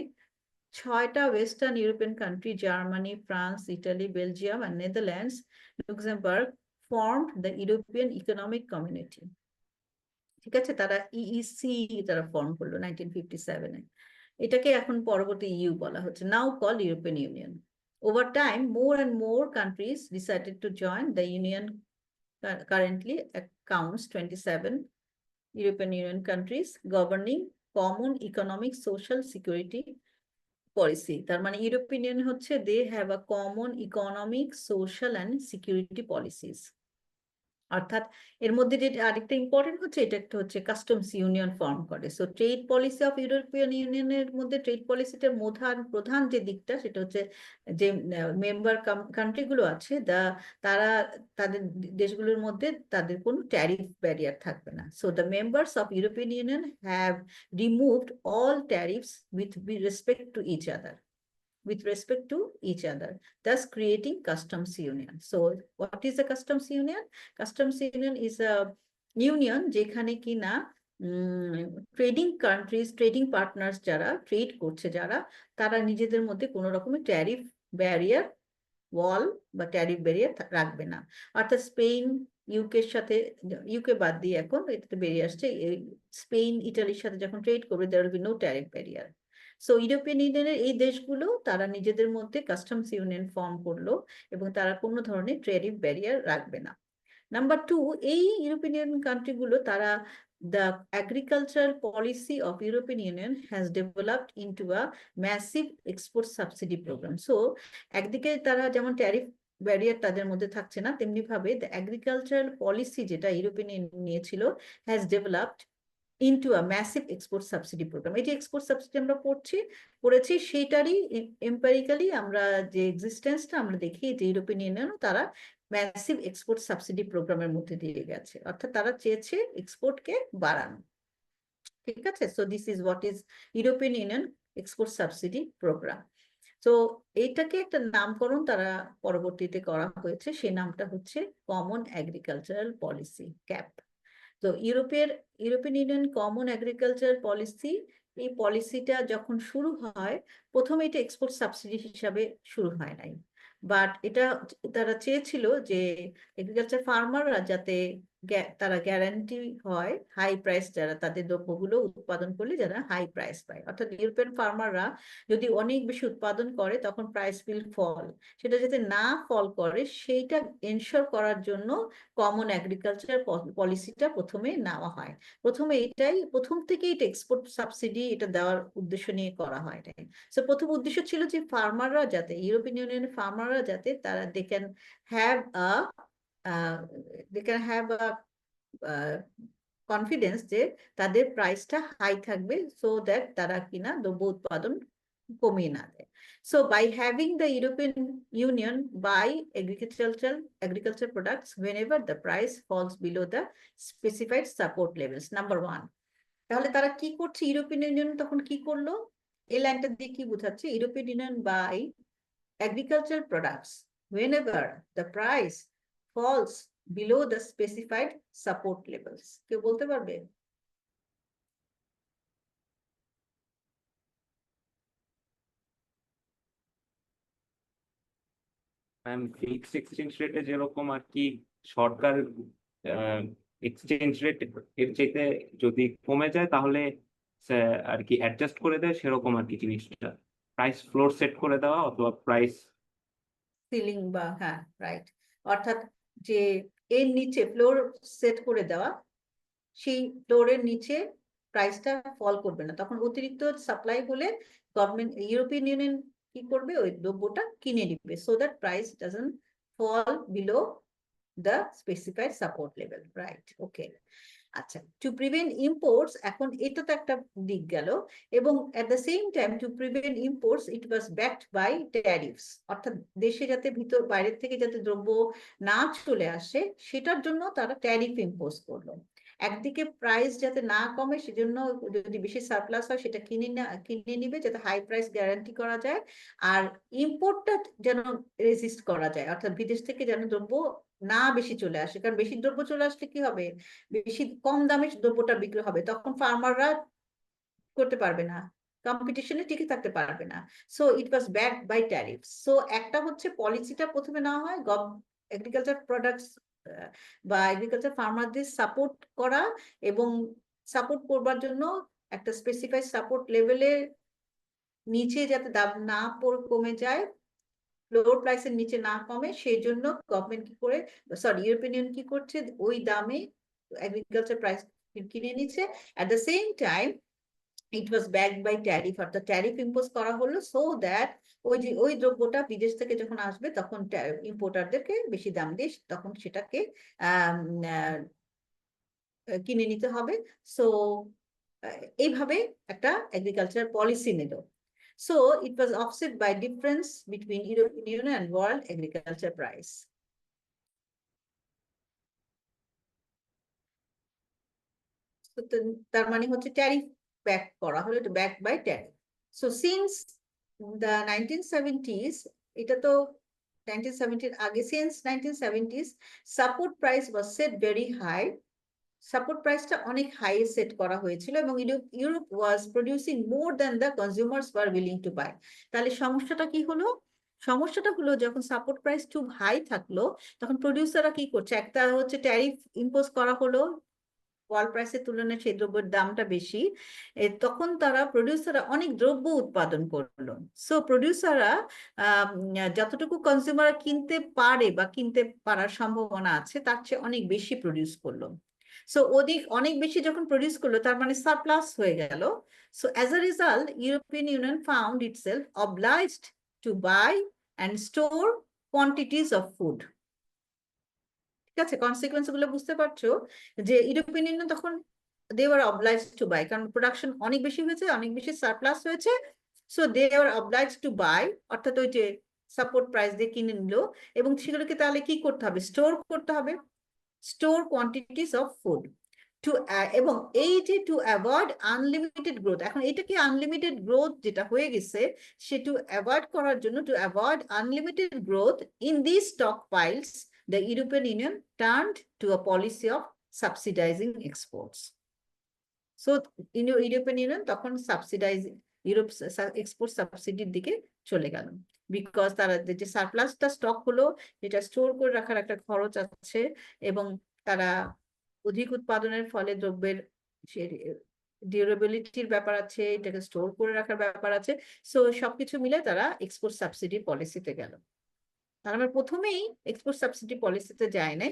6টা Western European country, Germany, France, Italy, Belgium আর Netherlands, Luxembourg formed the European Economic Community. ঠিক আছে, তারা ইইসি তারা ফর্ম করলো 1957-এ। এটাকে এখন পরবর্তী ইউ বলা হচ্ছে, now call European Union. Over time more and more countries decided to join the union. Currently counts 27 European Union countries governing common economic social security policy. তার মানে ইউরোপিয়ান ইউনিয়ন হচ্ছে they have a common economic, social and security policies. অর্থাৎ এর মধ্যে যে আরেকটা ইম্পর্টেন্ট হচ্ছে, এটা একটা হচ্ছে কাস্টমস ইউনিয়ন ফর্ম করে। So trade policy of European ইউনিয়নের মধ্যে ট্রেড পলিসিটার প্রধান যে দিকটা, সেটা হচ্ছে যে মেম্বার কান্ট্রিগুলো আছে তারা তাদের দেশগুলোর মধ্যে তাদের কোনো ট্যারিফ ব্যারিয়ার থাকবে না। So the members of European Union have removed all tariffs with respect to each other, thus creating customs union. So what is a customs union? Customs union is a union যেখানে কিনা ট্রেডিং কান্ট্রিজ, ট্রেডিং পার্টনার্স যারা ট্রেড করছে তারা নিজেদের মধ্যে কোনো রকমের ট্যারিফ ব্যারিয়ার ওয়াল বা ট্যারিফ ব্যারিয়ার রাখবে না। অর্থাৎ স্পেন ইউকের সাথে, ইউকে বাদ দিয়ে এখন এটাতে বেরিয়ে আসছে, স্পেন ইটালির সাথে যখন ট্রেড করবে there will be no tariff barrier. So European ইউনিয়নের এই দেশগুলো তারা নিজেদের মধ্যে কাস্টমস ইউনিয়ন ফর্ম করলো এবং তারা কোনো ধরনের ট্যারিফ ব্যারিয়ার রাখবে না। নাম্বার 2, এই ইউরোপিয়ান ইউনিয়ন কান্ট্রিগুলো তারা the agricultural policy of European Union has developed into a massive export subsidy program. So একদিকে তারা যেমন ট্যারিফ ব্যারিয়ার তাদের মধ্যে থাকছে না, তেমনি ভাবে the agricultural policy যেটা ইউরোপিয়ান ইউনিয়ন নিয়েছিল has developed into a massive export subsidy program. এই যে এক্সপোর্ট সাবসিডি আমরা পড়েছি সেইটারই এম্পিরিক্যালি আমরা যে এক্সিস্টেন্সটা আমরা দেখি যে ইউরোপিয়ান ইউনিয়নও তারা ম্যাসিভ এক্সপোর্ট সাবসিডি প্রোগ্রামের মধ্যে দিয়ে গেছে, অর্থাৎ তারা চেয়েছে এক্সপোর্টকে বাড়ানো। ঠিক আছে, so this is what is European Union export subsidy programme. তো এইটাকে একটা নামকরণ তারা পরবর্তীতে করা হয়েছে, সেই নামটা হচ্ছে কমন এগ্রিকালচারাল পলিসি, ক্যাপ। তো European union common agriculture policy, এই পলিসিটা যখন শুরু হয় প্রথমে এটা এক্সপোর্ট সাবসিডি হিসাবে শুরু হয় নাই, বাট এটা তারা চেয়েছিল যে এগ্রিকালচার ফার্মাররা যাতে তারা গ্যারান্টি হয় হাই প্রাইস, যারা তাদের দ্রব্যগুলো উৎপাদন করলে যারা হাই প্রাইস পায়, অর্থাৎ ইউরোপিয়ান ফার্মাররা যদি অনেক বেশি উৎপাদন করে তখন প্রাইস উইল ফল, সেটা যাতে না ফল করে সেইটা এনশিওর করার জন্য কমন এগ্রিকালচার পলিসিটা প্রথমে নেওয়া হয়। প্রথম থেকেই এটা এক্সপোর্ট সাবসিডি এটা দেওয়ার উদ্দেশ্য নিয়ে করা হয়। সো প্রথম উদ্দেশ্য ছিল যে ফার্মাররা যাতে, ইউরোপিয়ান ইউনিয়নের ফার্মাররা যাতে তারা they can have a confidence যে তাদের প্রাইসটা হাই থাকবে, সো দ্যাট তারা কিনা দ্রব্য উৎপাদন কমিয়ে না দেয়। So by having the European Union buy agricultural products whenever the price falls below the specified support levels. Number 1. তাহলে তারা কি করছে, ইউরোপিয়ান ইউনিয়ন তখন কি করলো, এই লাইনটা দিয়ে কি বোঝাচ্ছে, European Union buy agricultural products whenever the price falls below the specified support levels. কেউ বলতে পারবে? ম্যাম ফিক্সড এক্সচেঞ্জ রেটে যেরকম আর কি সরকার এক্সচেঞ্জ রেট এর চাইতে যদি কমে যায় তাহলে আর কি অ্যাডজাস্ট করে দেয়, সেরকম আর কি জিনিসটা প্রাইস ফ্লোর সেট করে দেওয়া অথবা প্রাইস সিলিং বা হ্যাঁ রাইট, অর্থাৎ যে এর নিচে ফ্লোর সেট করে দেওয়া, সেই ফ্লোরের নিচে প্রাইসটা ফল করবে না, তখন অতিরিক্ত সাপ্লাই হলে গভর্নমেন্ট ইউরোপিয়ান ইউনিয়ন কি করবে, ওই দ্রব্যটা কিনে নিবে, so that price doesn't fall below the specified support level, right? Okay. আচ্ছা, টু প্রিভেন্ট ইম্পোর্টস, এখন এটা তো একটা দিক গেল, এবং at the same time to prevent imports it was backed by tariffs, অর্থাৎ দেশে যাতে বাইরের থেকে যাতে দ্রব্য না চলে আসে সেটার জন্য তারা ট্যারিফ ইম্পোজ করলো। একদিকে প্রাইস যাতে না কমে সেজন্য যদি বেশি সারপ্লাস হয় সেটা কিনে নিবে যাতে হাই প্রাইস গ্যারান্টি করা যায়, আর ইম্পোর্টটা যেন রেজিস্ট করা যায়, অর্থাৎ বিদেশ থেকে যেন দ্রব্য না বেশি চলে আসে, কারণ বেশি দ্রব্য চলে আসলে কি হবে, বেশি কম দামে দ্রব্যটা বিক্রি হবে, তখন ফার্মাররা করতে পারবে না, কম্পিটিশনে টিকে থাকতে পারবে না। So it was backed by tariff. So একটা হচ্ছে পলিসিটা প্রথমে নেওয়া হয় এগ্রিকালচার প্রোডাক্টস বা এগ্রিকালচার ফার্মারদের সাপোর্ট করা, এবং সাপোর্ট করবার জন্য একটা স্পেসিফাইড সাপোর্ট লেভেলের নিচে যাতে দাম না কমে যায়, ফ্লোর প্রাইসের নিচে না কমে, সেই জন্য গভর্নমেন্ট কি করে, সরি ইউরোপিয়ান ইউনিয়ন কি করছে, ওই দামে এগ্রিকালচার প্রাইস কিনে নিচ্ছে। At the same time it was backed by tariff, অর্থাৎ ট্যারিফ ইম্পোজ করা হলো, সো দ্যাট ওই দ্রব্যটা বিদেশ থেকে যখন আসবে তখন ইম্পোর্টারদেরকে বেশি দাম দিয়ে তখন সেটাকে কিনে নিতে হবে। সো এইভাবে একটা এগ্রিকালচার পলিসি নিল। So it was offset by difference between European Union and world agriculture price. So তার মানে হচ্ছে ট্যারিফ ব্যাক করা হলো, back by tariff. So since the 1970s, এটা তো 1970 আগে, since 1970s support price was set very high. Support প্রাইসটা অনেক হাই সেট করা হয়েছিল, এবং Europe was producing more than the consumers were willing to buy. তাহলে সমস্যাটা কি হলো, সমস্যাটা হলো যখন সাপোর্ট প্রাইস খুব হাই থাকলো তখন প্রডিউসাররা কি করছে, একটা হচ্ছে ট্যারিফ ইম্পোজ করা হলো, ওয়ার্ল্ড প্রাইসের তুলনায় সেই দ্রব্যের দামটা বেশি, তখন তারা প্রডিউসাররা অনেক দ্রব্য উৎপাদন করলো। সো প্রডিউসাররা যতটুকু কনজিউমার কিনতে পারে বা কিনতে পারার সম্ভাবনা আছে তার চেয়ে অনেক বেশি প্রডিউস করলো। সো অনেক বেশি যখন প্রডিউস করলো তার মানে সারপ্লাস হয়ে গেল। So as a result European Union found itself obliged to buy and store quantities of food. ঠিক আছে, কনসিকুয়েন্স গুলো বুঝতে পারছো, যে ইউরোপিয়ান ইউনিয়ন তখন they were obliged to buy, কারণ প্রোডাকশন অনেক বেশি হয়েছে, অনেক বেশি সারপ্লাস হয়েছে। So they were obliged to buy, অর্থাৎ ওই যে সাপোর্ট প্রাইস দিয়ে কিনে নিল, এবং সেগুলোকে তাহলে কি করতে হবে, স্টোর করতে হবে, store quantities of food to, এবং এই যে টু অ্যাভয়েড আনলিমিটেড গ্রোথ, এখন এটা কি আনলিমিটেড গ্রোথ যেটা হয়ে গেছে সে টু অ্যাভয়েড করার জন্য, to avoid unlimited growth in this stock piles, the European Union turned to a policy of subsidizing exports. So in European Union তখন সাবসিডাইজিং ইউরোপ এক্সপোর্ট সাবসিডির দিকে চলে গেল, বিকজ তারা যে সারপ্লাসটা স্টক হলো যেটা স্টোর করে রাখার একটা খরচ আছে, এবং তারা অধিক উৎপাদনের ফলে দ্রব্যের ডিউরেবিলিটির ব্যাপার আছে, এটাকে স্টোর করে রাখার ব্যাপার আছে। সো সবকিছু মিলে তারা এক্সপোর্ট সাবসিডি পলিসিতে গেল। তার মানে প্রথমেই এক্সপোর্ট সাবসিডি পলিসিতে যায় নাই,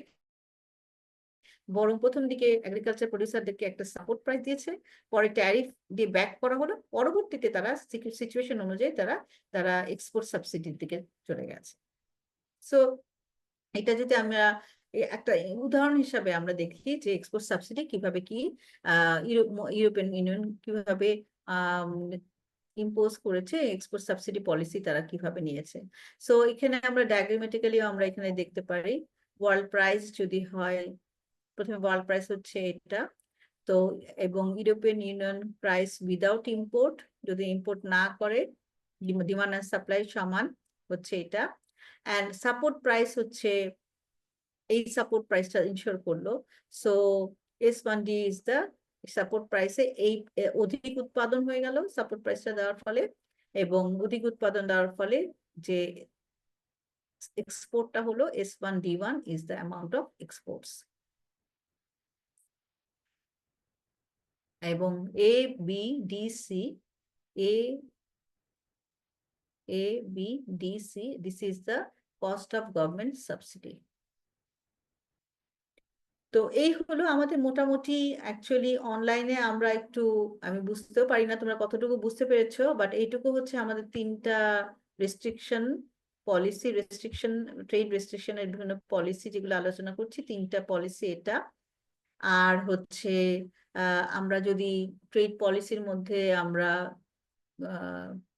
বরং প্রথম দিকে এগ্রিকালচার প্রডিউসারদেরকে একটা সাপোর্ট প্রাইস দিয়েছে, পরে ট্যারিফ দিয়ে ব্যাক করা হলো, পরবর্তীতে তারা সিচুয়েশন অনুযায়ী তারা এক্সপোর্ট সাবসিডির দিকে চলে গেছে। সো এটা যদি আমরা একটা উদাহরণ হিসাবে আমরা দেখি যে এক্সপোর্ট সাবসিডি কিভাবে কি ইউরোপিয়ান ইউনিয়ন কিভাবে ইম্পোজ করেছে, এক্সপোর্ট সাবসিডি পলিসি তারা কিভাবে নিয়েছে। সো এখানে আমরা ডায়াগ্রামেটিক্যালি আমরা এখানে দেখতে পারি, ওয়ার্ল্ড প্রাইস যদি হয়, প্রথমে ওয়ার্ল্ড প্রাইস হচ্ছে এটা, তো এবং European union price without import, যদি ইম্পোর্ট না করে, ডিমান্ড এন্ড সাপ্লাই সমান হচ্ছে এটা, অ্যান্ড সাপোর্ট প্রাইস হচ্ছে এই সাপোর্ট প্রাইসটা ইনশিওর করলো। So S1D is the support প্রাইসে এই অধিক উৎপাদন হয়ে গেল সাপোর্ট প্রাইসটা দেওয়ার ফলে, এবং অধিক উৎপাদন দেওয়ার ফলে যে এক্সপোর্টটা হলো S1D1 is the amount of exports, এবং ABDC this is the cost of government subsidy. তো এই হলো আমাদের মোটামুটি, অ্যাকচুয়ালি অনলাইনে আমরা একটু, আমি বুঝতেও পারি না তোমরা কতটুকু বুঝতে পেরেছো, বাট এইটুকু হচ্ছে আমাদের তিনটা রেস্ট্রিকশন পলিসি, রেস্ট্রিকশন ট্রেড রেস্ট্রিকশনের বিভিন্ন পলিসি যেগুলো আলোচনা করছি, তিনটা পলিসি এটা। আর হচ্ছে আমরা যদি ট্রেড পলিসির মধ্যে আমরা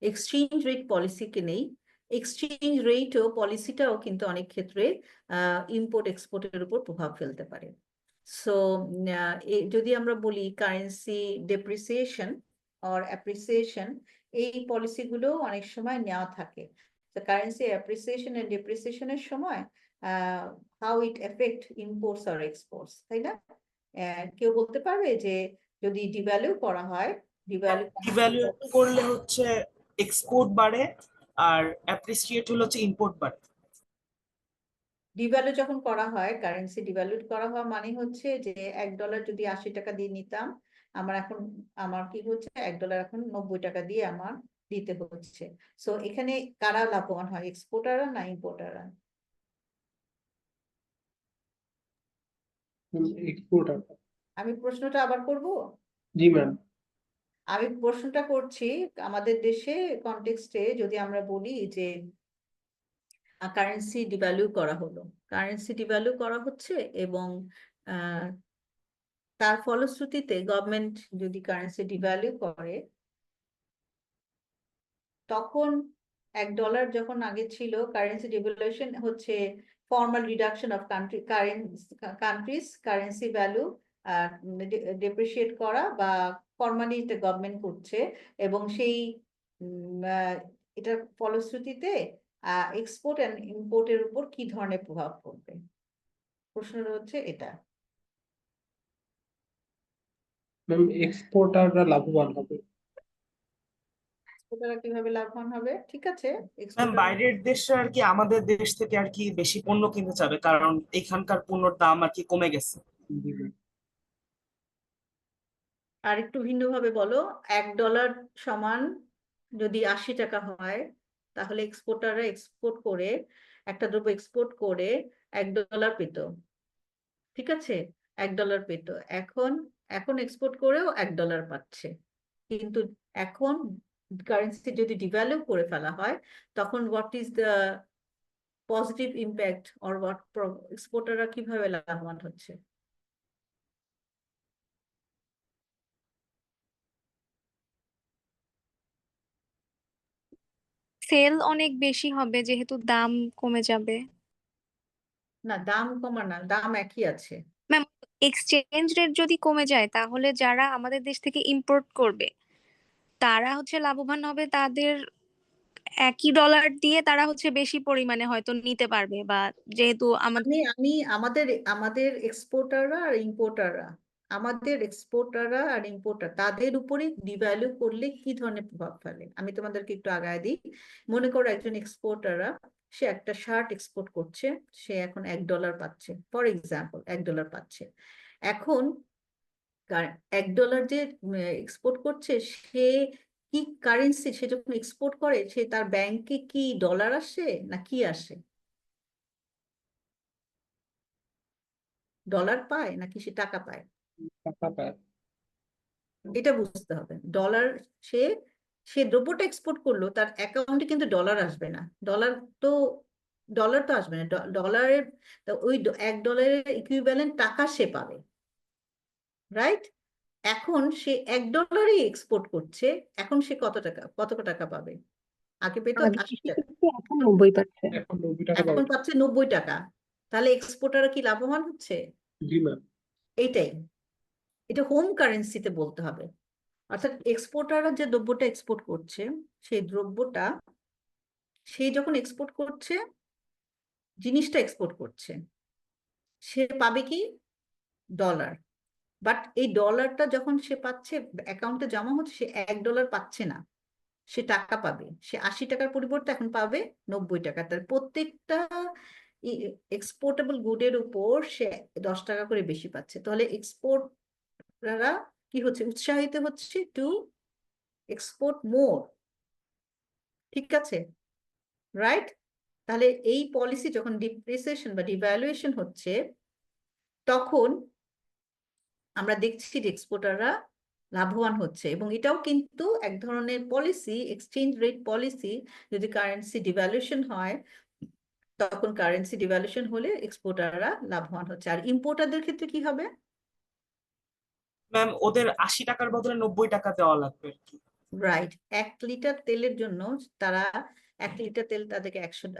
এক্সচেঞ্জ রেট পলিসিকে নেই, এক্সচেঞ্জ রেট ও পলিসিটাও কিন্তু অনেক ক্ষেত্রে ইম্পোর্ট এক্সপোর্টের উপর প্রভাব ফেলতে পারে। সো যদি আমরা বলি কারেন্সি ডেপ্রিসিয়েশন অর অ্যাপ্রিসিয়েশন, এই পলিসিগুলো অনেক সময় নেওয়া থাকে। কারেন্সি অ্যাপ্রিসিয়েশন এন্ড ডেপ্রিসিয়েশনের সময় হাউ ইট এফেক্ট ইম্পোর্টস আর এক্সপোর্টস, তাই না? কেউ বলতে পারবে যে যদি ডিভ্যালু করা হয়, ডিভ্যালুয়েট করলে হচ্ছে এক্সপোর্ট বাড়ে আর অ্যাপ্রিসিয়েট হলে হচ্ছে ইম্পোর্ট বাড়ে। ডিভ্যালু যখন করা হয়, কারেন্সি ডিভ্যালুড করা হওয়া মানে হচ্ছে যে $1 যদি 80 টাকা দিয়ে নিতাম, আমার কি হচ্ছে, $1 এখন 90 টাকা দিয়ে আমার দিতে হচ্ছে। সো এখানে কারা লাভবান হয়, এক্সপোর্টাররা না ইম্পোর্টাররা? এক্সপোর্টার। আমি প্রশ্নটা আবার করব। জি ম্যাম। আমি প্রশ্নটা করছি আমাদের দেশে কনটেক্সটে, যদি আমরা বলি যে কারেন্সি ডিভ্যালু করা হলো, কারেন্সি ডিভ্যালু করা হচ্ছে এবং তার ফলশ্রুতিতে গভর্নমেন্ট যদি কারেন্সি ডিভ্যালু করে, তখন $1 যখন আগে ছিল, কারেন্সি ডিভ্যালুয়েশন হচ্ছে formal reduction of countries currency value depreciate করা, বা ফর্মালি গভর্নমেন্ট করছে, এবং সেই এটার ফলশ্রুতিতে এক্সপোর্ট এন্ড ইম্পোর্টের উপর কি ধরনের প্রভাব পড়বে? প্রশ্নটা হচ্ছে এটা। ম্যাম এক্সপোর্টাররা লাভবান হবে। এক্সপোর্টাররা কিভাবে লাভবান হবে? ঠিক আছে, ম্যাম এক্সপোর্টার বাইরের দেশে আর কি আমাদের দেশ থেকে আর কি বেশি পণ্য কিনতে চাবে, কারণ এখানকার পণ্যের দাম আর কি কমে গেছে। জি ম্যাম। আর একটু ভিন্নভাবে বলো, $1 সমান যদি 80 টাকা হয়, তাহলে এক্সপোর্টাররা এক্সপোর্ট করে, একটা দ্রব্য এক্সপোর্ট করে $1 পেত, ঠিক আছে? $1 পেত। এখন এখন এক্সপোর্ট করেও $1 পাচ্ছে, কিন্তু এখন কারেন্সি যদি ডিভ্যালু করে ফেলা হয়, তখন what is the positive impact, or what এক্সপোর্টাররা কিভাবে লাভবান হচ্ছে? সেল অনেক বেশি হবে যেহেতু দাম কমে যাবে। না, দাম কমা না, দাম একই আছে। ম্যাম, এক্সচেঞ্জ রেট যদি কমে যায় তাহলে যারা আমাদের দেশ থেকে ইম্পোর্ট করবে তারা হচ্ছে লাভবান হবে, তাদের একই ডলার দিয়ে তারা হচ্ছে বেশি পরিমাণে হয়তো নিতে পারবে, বা যেহেতু আমাদের আমি আমি আমাদের আমাদের এক্সপোর্টাররা আর ইম্পোর্টাররা, তাদের উপরে ডিভ্যালু করলে কি ধরনের প্রভাব ফেলে, আমি তোমাদেরকে একটু আগায় দিই। মনে করো একজন এক্সপোর্টাররা, সে একটা শার্ট এক্সপোর্ট করছে, সে এখন $1 পাচ্ছে, ফর এক্সাম্পল $1 পাচ্ছে। এখন $1 যে এক্সপোর্ট করছে, সে কি কারেন্সি, সে যখন এক্সপোর্ট করে, সে তার ব্যাংকে কি ডলার আসে না কি আসে? ডলার পায় নাকি সে টাকা পায়? টাকা পায়। এটা বুঝতে হবে। ডলার, সে সে দ্রব্যটা এক্সপোর্ট করলো, তার অ্যাকাউন্টে কিন্তু ডলার আসবে না। তো ডলার তো আসবে না, ডলারের ওই $1 ইকুইভ্যালেন্ট টাকা সে পাবে, রাইট? এখন সে $1 এক্সপোর্ট করছে, এখন সে কত টাকা পাবে? আগে পেত আগে 80 বেশি টাকা, করছে, এখন 90 পাচ্ছে। এখন 90 টাকা এখন পাবে। পাচ্ছে 90 টাকা। তাহলে এক্সপোর্টাররা কি লাভবান হচ্ছে? জি ম্যাম। এইটাই, এটা হোম কারেন্সিতে বলতে হবে। অর্থাৎ এক্সপোর্টাররা যে দ্রব্যটা এক্সপোর্ট করছে, সেই দ্রব্যটা সে যখন এক্সপোর্ট করছে, জিনিসটা এক্সপোর্ট করছে, সে পাবে কি? ডলার। বাট এই ডলারটা যখন সে পাচ্ছে, অ্যাকাউন্টে জমা হচ্ছে, সে $1 পাচ্ছে না, সে টাকা পাবে। সে 80 টাকার পরিবর্তে এখন পাবে 90 টাকা। তার প্রত্যেকটা এক্সপোর্টেবল গুডের উপর সে 10 টাকা করে বেশি পাচ্ছে। তাহলে এক্সপোর্টাররা কি হচ্ছে, উৎসাহিত হচ্ছে টু এক্সপোর্ট মোর, ঠিক আছে, রাইট? তাহলে এই পলিসি যখন ডিপ্রিসিয়েশন বা ডিভ্যালুয়েশন হচ্ছে, তখন আমরা দেখছি যে এক্সপোর্টাররা লাভবান হচ্ছে। এবং এটাও কিন্তু এক ধরনের পলিসি, এক্সচেঞ্জ রেট পলিসি। যদি কারেন্সি ডিভ্যালুয়েশন হয়, তখন কারেন্সি ডিভ্যালুয়েশন হলে এক্সপোর্টাররা লাভবান হচ্ছে। আর ইম্পোর্টারদের ক্ষেত্রে কি হবে? ম্যাম ওদের 80 টাকার বদলে 90 টাকা দেওয়া লাগবে আর কি। রাইট, 1 লিটার তেলের জন্য তারা 1 লিটার তেল তাদেরকে 100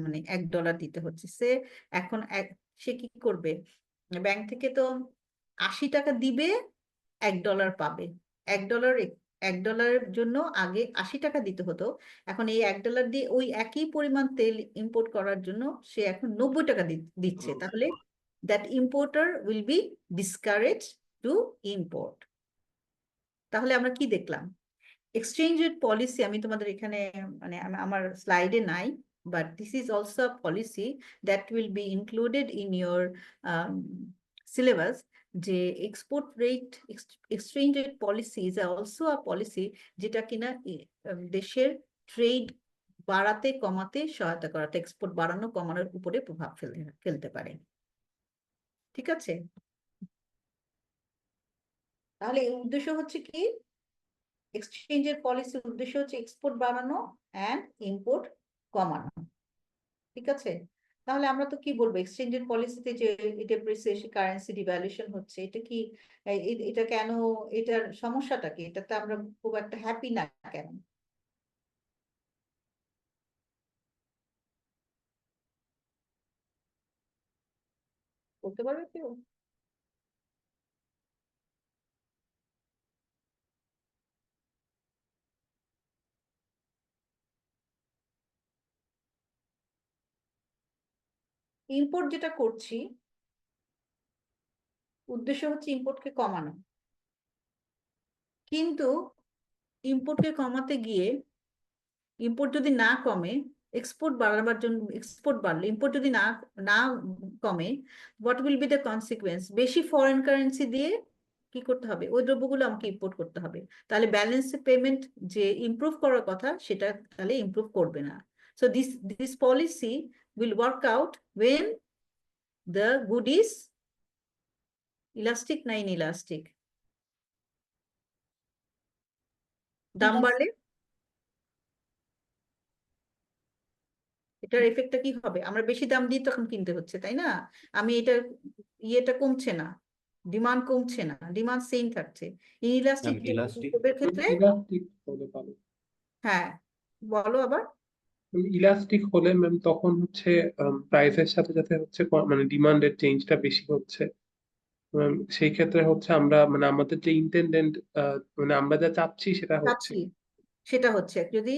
মানে $1 দিতে হচ্ছে। এখন সে কি করবে? ব্যাংক থেকে তো 80 টাকা দিবে, $1 পাবে। $1 জন্য আগে 80 টাকা দিতে হতো, এখন এই $1 দিয়ে ওই একই পরিমাণ তেল ইম্পোর্ট করার জন্য সে এখন 90 টাকা দিচ্ছে। তাহলে that importer will be discourage two import. তাহলে আমরা কি দেখলাম? এক্সচেঞ্জ রেট পলিসি আমি তোমাদের এখানে মানে আমার স্লাইডে নাই, but this is also a policy that will be included in your syllabus, যে export rate exchange rate policy is also a policy যেটা কিনা দেশের ট্রেড বাড়াতে কমাতে সহায়তা করাতে, এক্সপোর্ট বাড়ানো কমানোর উপরে প্রভাব ফেলতে পারে। ঠিক আছে, তাহলে এই উদ্দেশ্য হচ্ছে কি, এক্সচেঞ্জের পলিসির উদ্দেশ্য হচ্ছে এক্সপোর্ট বাড়ানো অ্যান্ড ইম্পোর্ট কমানো। ঠিক আছে, তাহলে আমরা তো কি বলবো, এক্সচেঞ্জের পলিসিতে যে ডেপ্রিসিয়েশন কারেন্সি ডিভ্যালুয়েশন হচ্ছে, এটা কি এটা কেন, এটার সমস্যাটা কি? এটাতে আমরা খুব একটা হ্যাপি না কেন? বলতে পারবে কেউ? ইম্পোর্ট যেটা করছি, উদ্দেশ্য হচ্ছে ইম্পোর্টকে কমানো, কিন্তু ইম্পোর্টকে কমাতে গিয়ে ইম্পোর্ট যদি না কমে, এক্সপোর্ট বাড়াবার জন্য, এক্সপোর্ট বাড়লে ইম্পোর্ট যদি না না কমে, what will be the consequence? বেশি ফরেন কারেন্সি দিয়ে কি করতে হবে, ওই দ্রব্যগুলো আমাকে ইম্পোর্ট করতে হবে। তাহলে ব্যালেন্স পেমেন্ট যে ইমপ্রুভ করার কথা সেটা তাহলে ইমপ্রুভ করবে না। So this policy will work out when the good is elastic না ইনইলাস্টিক। দাম বাড়লে এটার এফেক্টটা কি হবে? আমরা বেশি দাম দিয়ে তখন কিনতে হচ্ছে, তাই না? আমি এটা ইয়েটা কমছে না, ডিমান্ড কমছে না, ডিমান্ড সেম থাকছে। ইলাস্টিক ইলাস্টিক ক্ষেত্রে ইলাস্টিক হলে ভালো। হ্যাঁ, বলো আবার। ইলাস্টিক হলে ম্যাম তখন হচ্ছে প্রাইসের সাথে সাথে হচ্ছে মানে ডিমান্ডের চেঞ্জটা বেশি হচ্ছে। সেই ক্ষেত্রে হচ্ছে আমরা মানে আমাদের যে ইন্টেন্ডেন্ট মানে আমরা যা চাচ্ছি সেটা হচ্ছে। চাচ্ছি সেটা হচ্ছে, যদি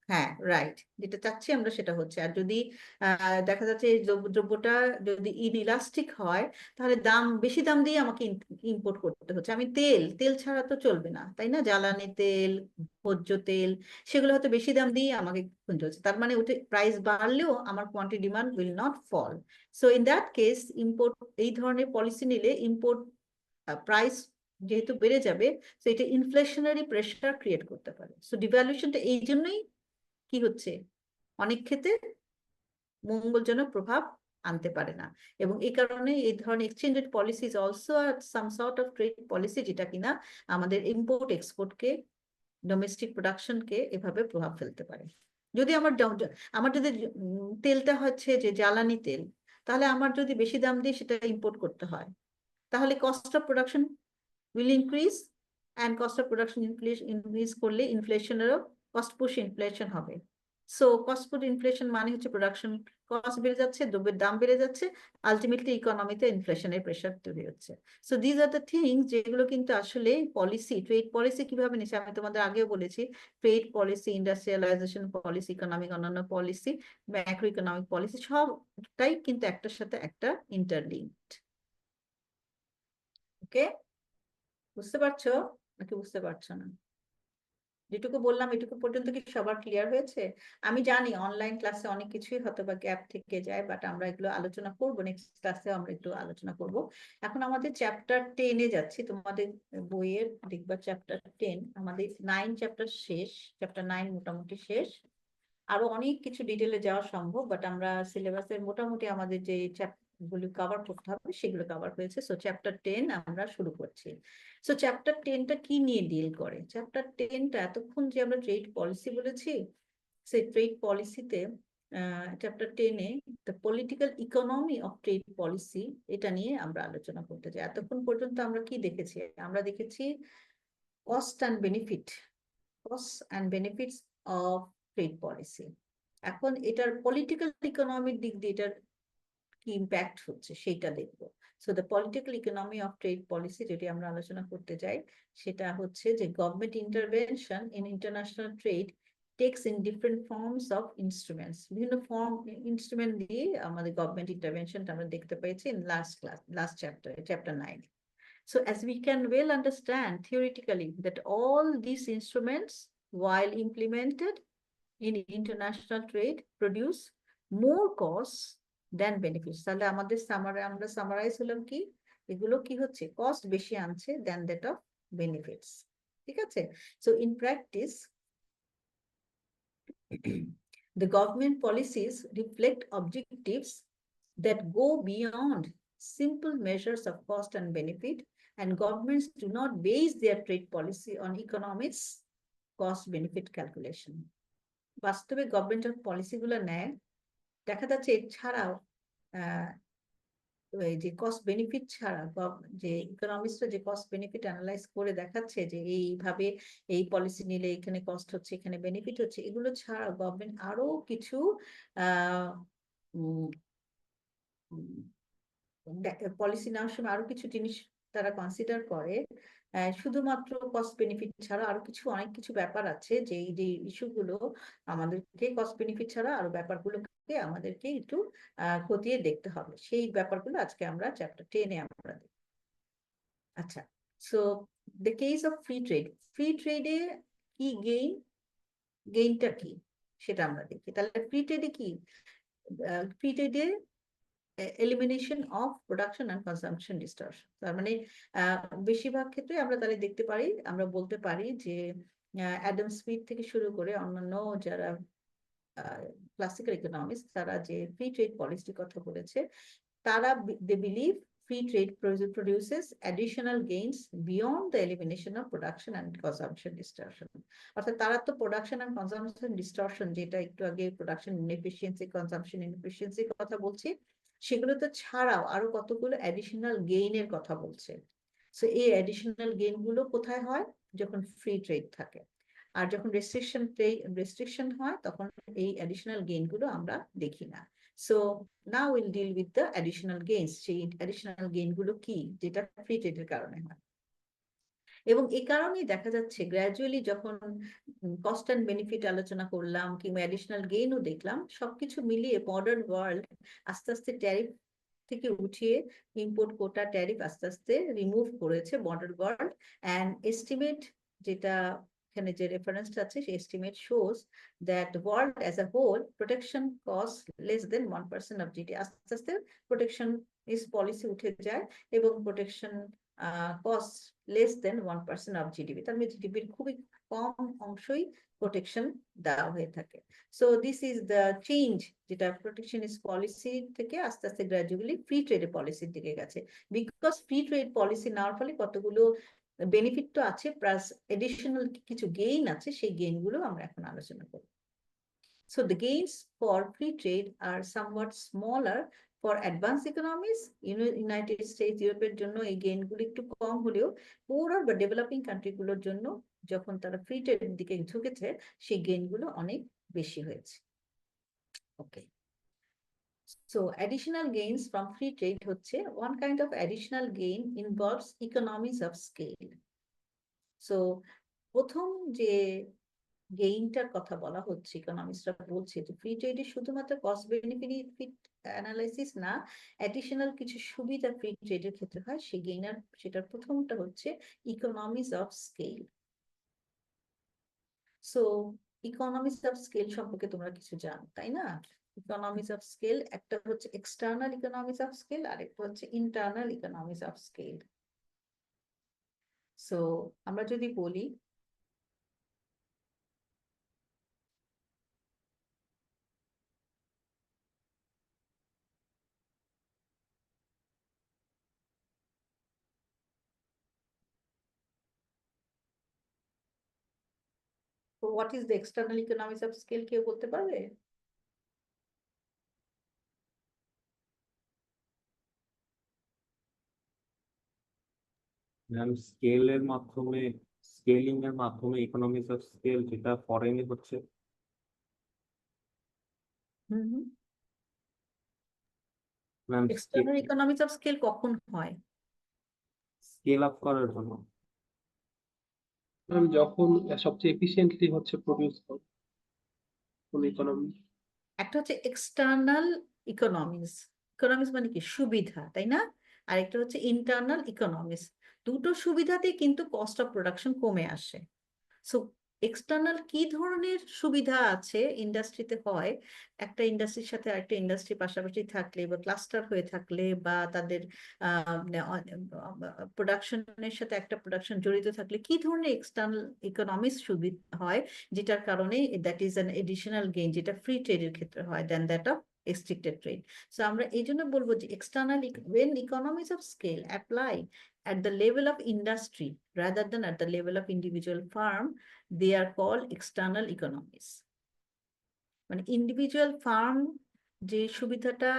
হ্যাঁ রাইট, যেটা চাচ্ছি আমরা সেটা হচ্ছে। আর যদি দেখা যাচ্ছে এই দ্রব্যটা যদি ইনইলাস্টিক হয়, তাহলে বেশি দাম দিয়ে আমাকে ইম্পোর্ট করতে হচ্ছে। আমি তেল ছাড়া তো চলবে না, তাই না? জ্বালানি তেল, ভোজ্য তেল, সেগুলো হয়তো বেশি দাম দিয়ে আমাকে কিনতে হচ্ছে। তার মানে ওটা প্রাইস বাড়লেও আমার quantity demand will not fall. So in that case import, এই ধরনের পলিসি নিলে ইম্পোর্ট প্রাইস যেহেতু বেড়ে যাবে, তো এটা ইনফ্লেশনারি প্রেশার ক্রিয়েট করতে পারে। সো ডিভ্যালুয়েশনটা এই জন্যই কি হচ্ছে, অনেক ক্ষেত্রে মঙ্গলজনক প্রভাব আনতে পারে না। এবং এই কারণে এই ধরনের exchange rate policy is also some sort of trade policy, যেটা কিনা আমাদের ইম্পোর্ট এক্সপোর্টকে, ডোমেস্টিক প্রোডাকশনকে এভাবে প্রভাব ফেলতে পারে। যদি আমার যদি তেলটা হচ্ছে যে জ্বালানি তেল, তাহলে আমার যদি বেশি দাম দিয়ে সেটা ইম্পোর্ট করতে হয়, তাহলে cost of production will increase, and cost of production increase করলে ইনফ্লেশনেরও কস্ট পুশ ইনফ্লেশন হবে। সো কস্ট পুশ ইনফ্লেশন মানে হচ্ছে প্রোডাকশন কস্ট বেড়ে যাচ্ছে, দ্রব্যের দাম বেড়ে যাচ্ছে, আলটিমেটলি ইকোনমিতে ইনফ্লেশনের প্রেশার তৈরি হচ্ছে। So these are the things যেগুলো কিন্তু আসলে পলিসি, ট্রেড পলিসি কিভাবে নিচ্ছে আমি তোমাদের আগেও বলেছি। Trade policy, industrialisation policy, economic অন্যান্য পলিসি, ম্যাক্রো ইকোনমিক পলিসি, সবটাই কিন্তু একটার সাথে একটা ইন্টারলিঙ্কড। ওকে, বুঝতে পারছো নাকি বুঝতে পারছো না? যেটুকু বললাম এটুকু পর্যন্ত কি সবার ক্লিয়ার হয়েছে? আমি জানি অনলাইন ক্লাসে অনেক কিছুই হয়তো বা গ্যাপ থেকে যায়, বাট আমরা এগুলো আলোচনা করবো, নেক্সট ক্লাসে আমরা একটু আলোচনা করব। এখন আমাদের চ্যাপ্টার 10-এ যাচ্ছি, তোমাদের বইয়ের দেখবা চ্যাপ্টার 10, আমাদের 9 চ্যাপ্টার শেষ, চ্যাপ্টার 9 মোটামুটি শেষ। আরো অনেক কিছু ডিটেলে যাওয়া সম্ভব, বাট আমরা সিলেবাসের মোটামুটি আমাদের যে গুলো কভার করতে হবে সেগুলো কভার হয়েছে। সো চ্যাপ্টার 10 আমরা শুরু করছি। সো চ্যাপ্টার 10টা কি নিয়ে ডিল করে? চ্যাপ্টার 10টা এতক্ষণ যে আমরা ট্রেড পলিসি বলেছি, সেই ট্রেড পলিসিতে চ্যাপ্টার 10-এ the political economy of trade policy, এটা নিয়ে আমরা আলোচনা করতে চাই। এতক্ষণ পর্যন্ত আমরা কি দেখেছি? আমরা দেখেছি cost and benefits of trade policy. এখন এটার পলিটিক্যাল ইকোনমির দিক দিয়ে এটার কি ইম্প্যাক্ট হচ্ছে সেইটা দেখবো। So the political economy of trade policy যেটি আমরা আলোচনা করতে যাই সেটা হচ্ছে যে government intervention in international trade takes in different forms of instruments, বিভিন্ন ফর্ম ইনস্ট্রুমেন্ট দিয়ে আমাদের গভর্নমেন্ট ইন্টারভেনশনটা আমরা দেখতে পেয়েছি in last chapter 9. So as we can well understand theoretically that all these instruments, while implemented in international trade, produce more costs than benefits. তাহলে আমাদের আমরা সামারাইজ হলাম কি, এগুলো কি হচ্ছে, কস্ট বেশি আনছে than that of benefits, ঠিক আছে? So in practice the government policies reflect objectives that go beyond simple measures of cost and benefit, and governments do not base their trade policy on economics cost benefit calculation. বাস্তবে গভর্নমেন্টের পলিসিগুলো নেয়, দেখা যাচ্ছে এছাড়াও এই যে কস্ট বেনিফিট ছাড়া যে ইকোনমিক্সরা যে কস্ট বেনিফিট অ্যানালাইজ করে দেখাচ্ছে যে এইভাবে এই পলিসি নিলে এখানে কস্ট হচ্ছে এখানে বেনিফিট হচ্ছে, এগুলো ছাড়া গভর্নমেন্ট আরো কিছু পলিসি নেওয়ার সময় আরো কিছু জিনিস তারা কনসিডার করে, শুধুমাত্র কস্ট বেনিফিট ছাড়া আরো অনেক কিছু ব্যাপার আছে যে এই যে ইস্যুগুলো আমাদেরকে কস্ট বেনিফিট ছাড়া আরো ব্যাপারগুলোকে আমাদেরকে একটু খতিয়ে দেখতে হবে। সেই ব্যাপারগুলো আজকে আমরা চ্যাপ্টার 10-এ আমরা দেখব। আচ্ছা, so the case of free trade, free ট্রেডে কি গেইনটা কি সেটা আমরা দেখি। তাহলে ফ্রি ট্রেডে কি, ফ্রি ট্রেডে elimination of production and consumption distortion, তার মানে বেশিরভাগ ক্ষেত্রে আমরা তাহলে দেখতে পারি, আমরা বলতে পারি যে অ্যাডাম স্মিথ থেকে শুরু করে অন্যান্য যারা ক্লাসিক্যাল ইকোনমিক্স তারা যে ফ্রি ট্রেড পলিসির কথা বলেছে, তারা they believe free trade produces additional gains beyond the elimination of production and consumption distortion. অর্থাৎ তারা তো প্রোডাকশন এন্ড কনজাম্পশন ডিস্টরশন, যেটা একটু আগে প্রোডাকশন ইনএফিসিয়েন্সি কনজাম্পশন ইনএফিসিয়েন্সির কথা বলছি, সেগুলো তো ছাড়াও আরো কতগুলো অ্যাডিশনাল গেইনের কথা বলছে। সো এই অ্যাডিশনাল গেইন গুলো কোথায় হয়, যখন ফ্রি ট্রেড থাকে, আর যখন রেস্ট্রিকশন হয় তখন এই অ্যাডিশনাল গেইন গুলো আমরা দেখি না। So now will deal with the additional gains, সেই অ্যাডিশনাল গেইন গুলো কি যেটা ফ্রি ট্রেডের কারণে হয়। এবং এই কারণেই দেখা যাচ্ছে গ্র্যাজুয়ালি যখন কস্ট অ্যান্ড বেনিফিট আলোচনা করলাম কিংবা অ্যাডিশনাল গেইনও দেখলাম, সবকিছু মিলিয়ে মডার্ন ওয়ার্ল্ড আস্তে আস্তে ট্যারিফ থেকে উঠিয়ে ইম্পোর্ট কোটা ট্যারিফ আস্তে আস্তে রিমুভ করেছে মডার্ন ওয়ার্ল্ড। অ্যান্ড এস্টিমেট যেটা এখানে যে রেফারেন্সটা আছে, সেই estimate shows that world as a whole protection cost less than 1% of GDP. আস্তে আস্তে প্রোটেকশন ইস পলিসি উঠে যায় এবং protection cost less than 1% of GDP, তার মানে জিডিপির খুবই কম অংশই প্রোটেকশন দেওয়া হয়ে থাকে। So this is the change, যেটা প্রোটেকশন ইস পলিসি থেকে আস্তে আস্তে গ্র্যাজুয়ালি ফ্রি ট্রেড পলিসির দিকে গেছে। বিকজ ফ্রি ট্রেড পলিসি নেওয়ার ফলে কতগুলো বেনিফিট তো আছে, প্লাস এডিশনাল কিছু গেইন আছে, সেই গেইন গুলো আমরা এখন আলোচনা করব। So the gains for free trade are somewhat smaller for advanced economies. United States, ইউরোপের জন্য এই গেইন গুলো একটু কম হলেও পুরো বা ডেভেলপিং কান্ট্রি গুলোর জন্য যখন তারা ফ্রি ট্রেডের দিকে ঝুঁকেছে, সেই গেইন গুলো অনেক বেশি হয়েছে। ওকে, so additional gains from free trade হচ্ছে one kind of additional gain involves economies of scale. So প্রথম যে গেইনটার কথা বলা হচ্ছে, ইকোনমিস্টরা বলছে যে ফ্রি ট্রেডে শুধুমাত্র কস্ট বেনিফিট অ্যানালাইসিস না, অ্যাডিশনাল কিছু সুবিধা ফ্রি ট্রেডের ক্ষেত্রে হয়, সেই গেইনার সেটার প্রথমটা হচ্ছে economies of scale. So economies of scale সম্পর্কে তোমরা কিছু জানো, তাই না? ইকোনমিজ অফ স্কেল একটা হচ্ছে এক্সটার্নাল ইকোনমিজ অফ স্কেল, আর একটা হচ্ছে internal economies of scale. So আমরা যদি বলি what is the external economics of scale, কেউ বলতে পারবে? স্কেলিং এর মাধ্যমে ইকোনমিক্স অফ স্কেল যেটা ফরেনে হচ্ছে। Ma'am external economics of scale কখন হয়? স্কেল আপ করার জন্য। ম্যাম যখন সবচেয়ে এফিশিয়েন্টলি হচ্ছে প্রডিউস করে কোন ইকোনমি। একটা হচ্ছে এক্সটার্নাল ইকোনমিক্স, ইকোনমিক্স মানে কি সুবিধা, তাই না? আর একটা হচ্ছে ইন্টারনাল ইকোনমিক্স। দুটো সুবিধাতেই কিন্তু কস্ট অফ প্রোডাকশন কমে আসে। সো এক্সটার্নাল কি ধরনের সুবিধা আছে ইন্ডাস্ট্রিতে হয়, একটা ইন্ডাস্ট্রির সাথে আরেকটা ইন্ডাস্ট্রি পাশাপাশি থাকলে বা ক্লাস্টার হয়ে থাকলে বা তাদের প্রোডাকশনের সাথে একটা প্রোডাকশন জড়িত থাকলে কি ধরনের এক্সটার্নাল ইকোনমিক্স সুবিধা হয়, যেটার কারণে that is an additional gain, যেটা ফ্রি ট্রেডের ক্ষেত্রে হয় then that of restricted trade. So আমরা এই জন্য বলবো যে external when economies of scale apply at the level of industry rather than at the level of individual firm, they are called external economies. মানে ইন্ডিভিজুয়াল ফার্ম যে সুবিধাটা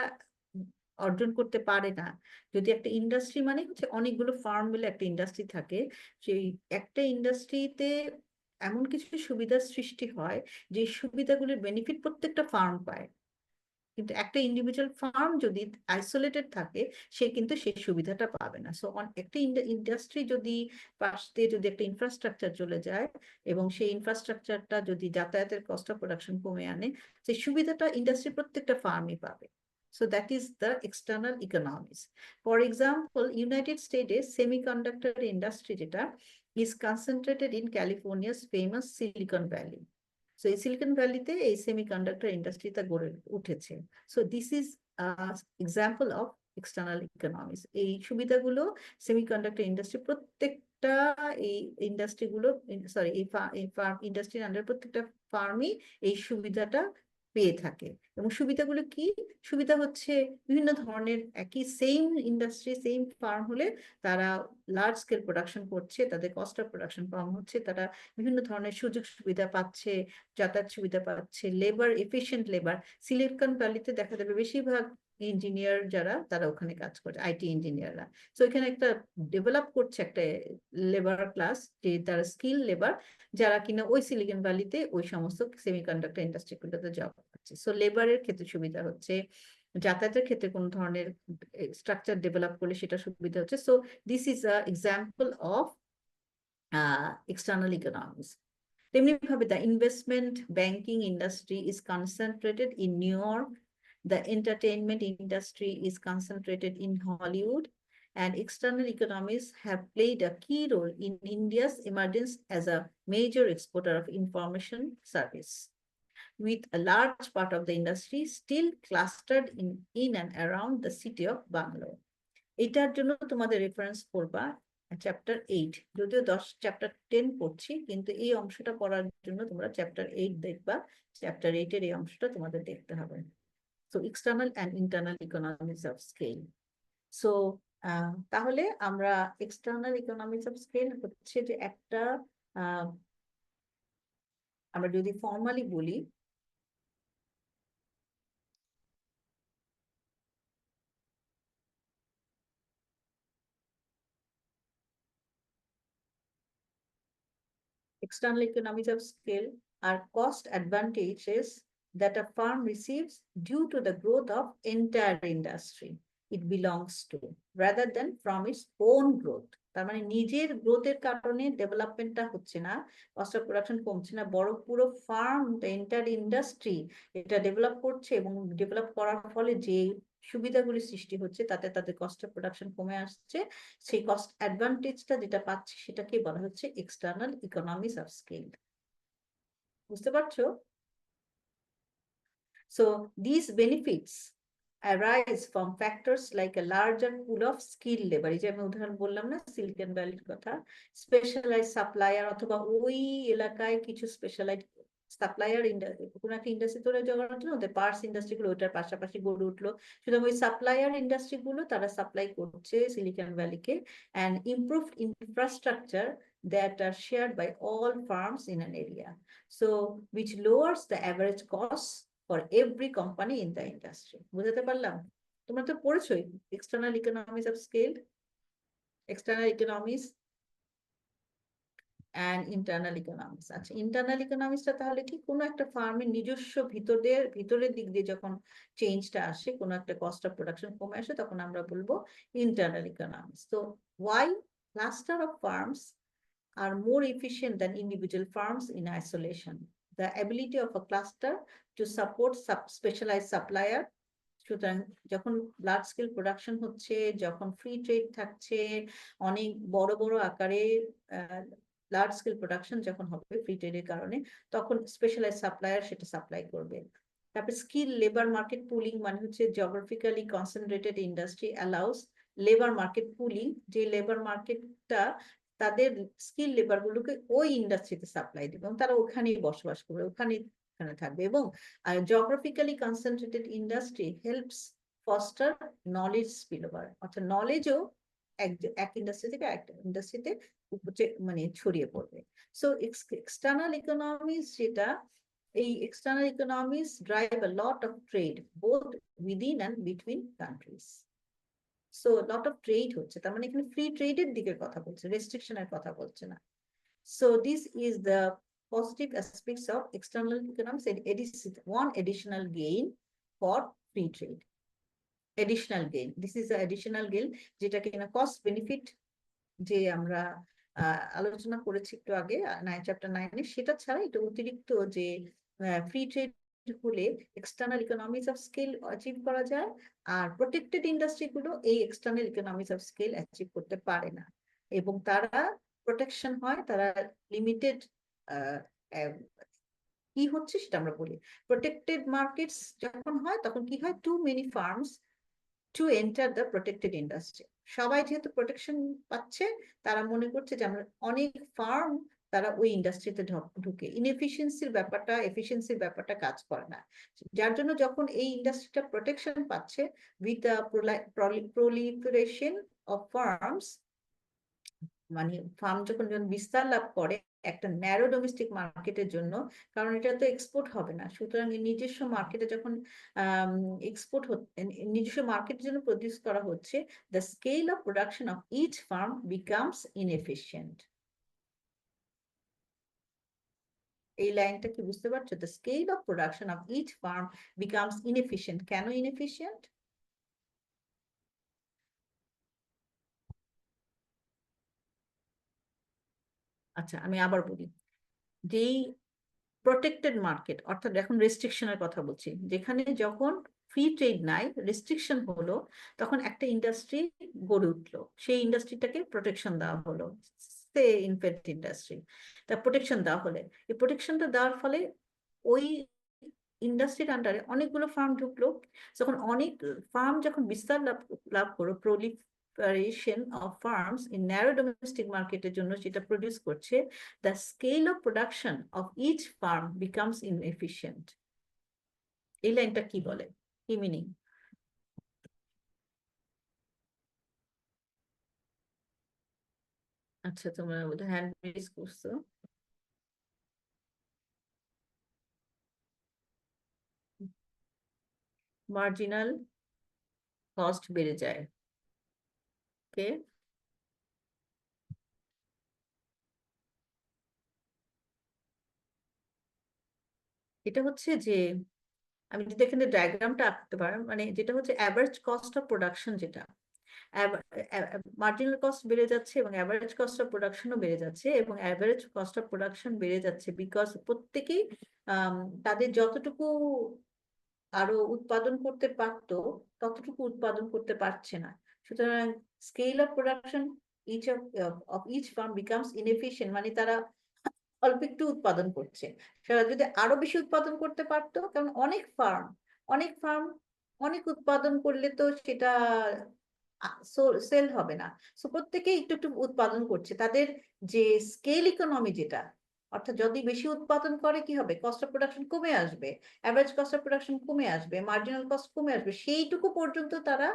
অর্জন করতে পারে না, যদি একটা ইন্ডাস্ট্রি মানে হচ্ছে অনেকগুলো ফার্ম মিলে একটা ইন্ডাস্ট্রি থাকে, সেই একটা ইন্ডাস্ট্রিতে এমন কিছু সুবিধার সৃষ্টি হয় যে সুবিধাগুলির বেনিফিট প্রত্যেকটা ফার্ম পায়, কিন্তু একটা ইন্ডিভিজুয়াল ফার্ম যদি আইসোলেটেড থাকে সে কিন্তু সেই সুবিধাটা পাবে না। সো একটা ইন্ডাস্ট্রি যদি পাশ দিয়ে যদি একটা ইনফ্রাস্ট্রাকচার চলে যায় এবং সেই ইনফ্রাস্ট্রাকচারটা যদি যাতায়াতের কস্ট অফ প্রোডাকশন কমে আনে, সেই সুবিধাটা ইন্ডাস্ট্রি প্রত্যেকটা ফার্মই পাবে। So that is the external economies. For example, United States semiconductor industry যেটা is concentrated in California's famous Silicon Valley. So এই সিলিকন ভ্যালিতে এই সেমিকন্ডাক্টর ইন্ডাস্ট্রিটা গড়ে উঠেছে। So this is example of external economics. এই সুবিধাগুলো সেমিকন্ডাক্টর ইন্ডাস্ট্রি প্রত্যেকটা এই ইন্ডাস্ট্রিগুলো সরি এই ইন্ডাস্ট্রির আন্ডার প্রত্যেকটা ফার্মই এই সুবিধাটা পেয়ে থাকে। এবং সুবিধাগুলো কি? সুবিধা হচ্ছে বিভিন্ন ধরনের, একই সেম ইন্ডাস্ট্রি সেম ফার্ম হলে তারা লার্জ স্কেল প্রোডাকশন করছে, তাদের কস্ট অফ প্রোডাকশন কম হচ্ছে, তারা বিভিন্ন ধরনের সুযোগ সুবিধা পাচ্ছে, যাতায়াত সুবিধা পাচ্ছে, লেবার এফিশিয়েন্ট লেবার। সিলিকন ভ্যালিতে দেখা যাবে বেশিরভাগ ইঞ্জিনিয়ার যারা তারা ওখানে কাজ করে, আইটি ইঞ্জিনিয়াররা। তো এখানে একটা ডেভেলপ করছে একটা লেবার ক্লাস, যে তারা স্কিল লেবার, যারা কিনা ওই সিলিকন ভ্যালিতে ওই সমস্ত সেমিকন্ডাক্টর ইন্ডাস্ট্রিগুলোতে জব পাচ্ছে। সো লেবারের ক্ষেত্রে সুবিধা হচ্ছে, যাতায়াতের ক্ষেত্রে কোন ধরনের স্ট্রাকচার ডেভেলপ করলে সেটা সুবিধা হচ্ছে। So this is a example of external economics. তেমনি ভাবে the investment banking industry is concentrated in New York, the entertainment industry is concentrated in Hollywood, and external economies have played a key role in India's emergence as a major exporter of information service, with a large part of the industry still clustered in and around the city of Bangalore. এটার জন্য তোমাদের রেফারেন্স করবা চ্যাপ্টার 8, যদিও 10 চ্যাপ্টার 10 পড়ছি, কিন্তু এই অংশটা পড়ার জন্য তোমরা চ্যাপ্টার 8 দেখবা। চ্যাপ্টার 8 এর এই অংশটা তোমাদের দেখতে হবে। So external and internal economics of scale. So তাহলে আমরা এক্সটার্নাল ইকোনমিক্স অফ স্কেল হচ্ছে যে একটা আমরা যদি ফর্মালি বলি, external economies of scale are cost advantages that a firm receives due to the growth of entire industry it belongs to, rather than from its own growth. তার মানে নিজের গ্রোথের কারণে ডেভেলপমেন্টটা হচ্ছে না, কস্ট অফ প্রোডাকশন কমছে না, বড় পুরো ফার্ম এন্টায়ার ইন্ডাস্ট্রি এটা ডেভেলপ করছে এবং ডেভেলপ করার ফলে যে সুবিধাগুলি সৃষ্টি হচ্ছে তাতে তাদের কস্ট অফ প্রোডাকশন কমে আসছে, সেই কস্ট অ্যাডভান্টেজটা যেটা পাচ্ছে সেটাকে বলা হচ্ছে এক্সটার্নাল ইকোনমিক্স অফ স্কেল। বুঝতে পারছো? So these benefits arise from factors like a larger pool of skilled labor, এই যে আমি উদাহরণ বললাম না সিলিকন ভ্যালির কথা, স্পেশালাইজ সাপ্লায়ার অথবা ওই এলাকায় কিছু স্পেশালাইজ সাপ্লায়ার, কোনো একটা ইন্ডাস্ট্রি তৈরি করার জন্য ওদের পার্টস ইন্ডাস্ট্রি গুলো ওটার পাশাপাশি গড়ে উঠলো, সুতরাং ওই সাপ্লায়ার ইন্ডাস্ট্রি গুলো তারা সাপ্লাই করছে silicon ভ্যালিকে, and improved infrastructure that are shared by all firms in an area, so which lowers the average cost for every company in the industry. বুঝতে পারলাম? তোমরা তো পড়েছোই external economics of scale, external economics and internal economics. আচ্ছা, ইন্টারনাল ইকোনমিক্সটা তাহলে কি, কোনো একটা ফার্মের নিজস্ব ভিতরের দিক দিয়ে যখন চেঞ্জটা আসে, কোনো একটা কস্ট অফ প্রোডাকশন কমে আসে, তখন আমরা বলবো ইন্টারনাল ইকোনমিক্স। তো why cluster of firms are more efficient than individual firms in isolation? The ability of a cluster to support specialized supplier. সুতরাং যখন লার্জ স্কেল প্রোডাকশন হচ্ছে, যখন ফ্রি ট্রেড থাকছে, অনেক বড় বড় আকারে লার্জ স্কেল প্রোডাকশন যখন হবে ফ্রি ট্রেডের কারণে, তখন স্পেশালাইজ সাপ্লায়ার সেটা সাপ্লাই করবে। তারপরে স্কিল লেবার মার্কেট পুলিং, মানে হচ্ছে geographically concentrated industry allows labour market pooling, যে লেবার মার্কেটটা তাদের স্কিল লেবার গুলোকে ওই ইন্ডাস্ট্রিতে সাপ্লাই দিবে এবং তারা ওখানেই বসবাস করবে, ওখানে থাকবে। এবং geographically concentrated industry helps foster knowledge spillover, অর্থাৎ নলেজও এক ইন্ডাস্ট্রি থেকে একটা ইন্ডাস্ট্রিতে মানে ছড়িয়ে পড়বে। সো এক্সটার্নাল ইকোনমিক্স যেটা, এই external economics drive a lot of trade both within and between countries. So lot of trade হচ্ছে, তার মানে এখানে ফ্রি ট্রেডের দিকের কথা বলছে, রেস্ট্রিকশনের কথা বলছে না। So this is the positive aspects of external economics, and it is one additional gain for free trade. Additional gain. This is the additional gain, যেটা কিনা cost benefit যে আমরা আলোচনা করেছি একটু আগে চ্যাপ্টার 9-এ, সেটা ছাড়া এটা অতিরিক্ত যে ফ্রি ট্রেড হলে external economics of scale achieve করা যায়, আর প্রোটেক্টেড ইন্ডাস্ট্রি গুলো এই external economics of scale achieve করতে পারে না, এবং তারা প্রোটেকশন হয়, তারা লিমিটেড কি হচ্ছে সেটা আমরা বলি। প্রোটেক্টেড মার্কেটস যখন হয় তখন কি হয়, too many firms to enter the protected industry. সবাই যেহেতু প্রোটেকশন পাচ্ছে, তারা মনে করছে যে আমরা অনেক ফার্ম তারা ওই ইন্ডাস্ট্রিতে ঢুকে এফিসিয়েন্সির ব্যাপারটা কাজ করে না, যার জন্য যখন এই ইন্ডাস্ট্রিটা প্রোটেকশন পাচ্ছে, with the proliferation of firms, মানে ফার্ম যখন বিস্তার লাভ করে একটা ন্যারো ডোমেস্টিক মার্কেটের জন্য, কারণ এটা তো এক্সপোর্ট হবে না, সুতরাং নিজস্ব মার্কেটে যখন এক্সপোর্ট নিজস্ব মার্কেটের জন্য প্রডিউস করা হচ্ছে, the scale of production of each firm becomes inefficient. এই লাইনটা কি বুঝতে পারছো? The scale of production of each firm becomes inefficient. কেন ইনএফিশিয়েন্ট? আচ্ছা, আমি আবার বলি, যেই প্রোটেক্টেড মার্কেট, অর্থাৎ এখন রেস্ট্রিকশনের কথা বলছি, যেখানে যখন ফ্রি ট্রেড নাই, রেস্ট্রিকশন হলো, তখন একটা ইন্ডাস্ট্রি গড়ে উঠলো, সেই ইন্ডাস্ট্রিটাকে প্রোটেকশন দেওয়া হলো, সে ইনফ্যাক্ট ইন্ডাস্ট্রি, তা প্রোটেকশন দেওয়া হলে, এই প্রোটেকশনটা দেওয়ার ফলে ওই ইন্ডাস্ট্রির আন্ডারে অনেকগুলো ফার্ম ঢুকলো, যখন অনেক ফার্ম যখন বিস্তার লাভ করলো, proliferation of farms in narrow domestic markeটের জন্য যেটা প্রডিউস করছে, the scale of production of each farm becomes inefficient. এই লাইনটা কি বলে, কি মিনিং? আচ্ছা, তোমরা বোধহয় হ্যান্ড রেজ করছো। মার্জিনাল কস্ট বেড়ে যায়। ওকে, এটা হচ্ছে যে, আমি যদি এখানে ডায়াগ্রামটা আঁকতে পারি, মানে যেটা হচ্ছে অ্যাভারেজ কস্ট অফ প্রোডাকশন, যেটা মার্জিনাল কস্ট বেড়ে যাচ্ছে এবং অ্যাভারেজ কস্ট অফ প্রোডাকশনও বেড়ে যাচ্ছে, এবং অ্যাভারেজ কস্ট অফ প্রোডাকশন বেড়ে যাচ্ছে বিকজ প্রত্যেকেই তাদের যতটুকু আরো উৎপাদন করতে পারতো ততটুকু উৎপাদন করতে পারছে না, সুতরাং scale of production of each farm becomes inefficient, মানে তারা অল্প একটু উৎপাদন করছে, সেটা যদি আরো বেশি উৎপাদন করতে পারতো, কারণ অনেক ফার্ম অনেক উৎপাদন করলে তো সেটা সেল হবে না, সো প্রত্যেকে একটু একটু উৎপাদন করছে, তাদের যে স্কেল ইকোনমি যেটা, অর্থাৎ যদি বেশি উৎপাদন করে কি হবে, কস্ট অফ প্রোডাকশন কমে আসবে, অ্যাভারেজ কস্ট অফ প্রোডাকশন কমে আসবে, মার্জিনাল কস্ট কমে আসবে, সেইটুকু পর্যন্ত তারা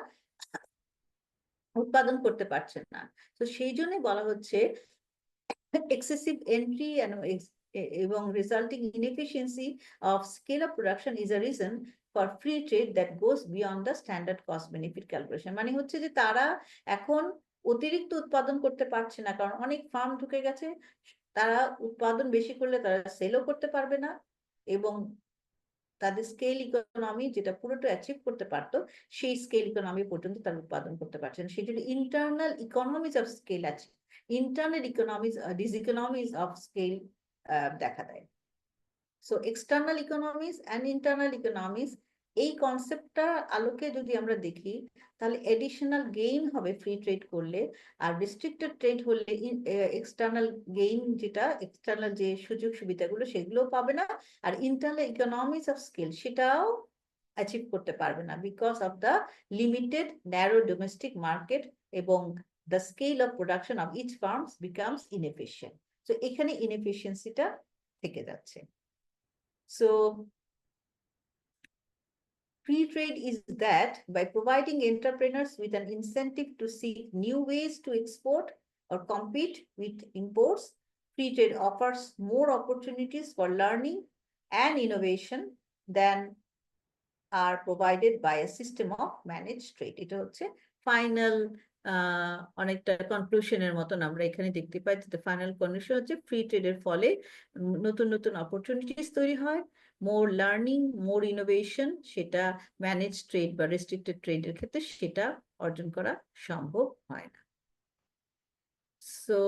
উৎপাদন করতে পারছে না। তো সেই জন্য বলা হচ্ছে excessive entry এবং resulting inefficiency of scale of production is a reason for free trade that goes beyond the standard cost benefit calculation. মানে হচ্ছে যে তারা এখন অতিরিক্ত উৎপাদন করতে পারছে না, কারণ অনেক ফার্ম ঢুকে গেছে, তারা উৎপাদন বেশি করলে তারা সেলও করতে পারবে না, এবং তাদের স্কেল ইকোনমি যেটা পুরোটা অ্যাচিভ করতে পারতো সেই স্কেল ইকোনমি পর্যন্ত তারা উৎপাদন করতে পারছে না। সেই জন্য ইন্টারনাল ইকোনমিজ অফ স্কেল আছে, ইন্টারনাল ইকোনমিজ ডিসইকোনমিজ অফ স্কেল দেখা দেয়। So external economies and internal economies, এই কনসেপ্টটা আলোকে যদি আমরা দেখি তাহলে এডিশনাল গেইন হবে ফ্রি ট্রেড করলে, আর রেস্ট্রিক্টেড ট্রেড হলে এক্সটার্নাল গেইন, যেটা এক্সটার্নাল যে সুযোগ সুবিধাগুলো সেগুলো পাবে না, আর ইন্টারনাল ইকোনমিজ অফ স্কেল সেটাও অ্যাচিভ করতে পারবে না, because of the limited narrow domestic market, এবং the scale of production of each firms becomes inefficient. তো এখানে ইনএফিশিয়েন্সিটা থেকে যাচ্ছে। So free trade is that by providing entrepreneurs with an incentive to seek new ways to export or compete with imports, free trade offers more opportunities for learning and innovation than are provided by a system of managed trade. এটা হচ্ছে ফাইনাল অনেকটা কনক্লুশনের মতন আমরা এখানে দেখতে পাই, যে ফাইনাল কনক্লুশন হচ্ছে ফ্রি ট্রেডের ফলে নতুন নতুন অপরচুনিটিস তৈরি হয়, মোর লার্নিং, মোর ইনোভেশন, সেটা ম্যানেজ ট্রেড বা রেস্ট্রিক্টেড ট্রেডের ক্ষেত্রে সেটা অর্জন করা সম্ভব হয় না। সো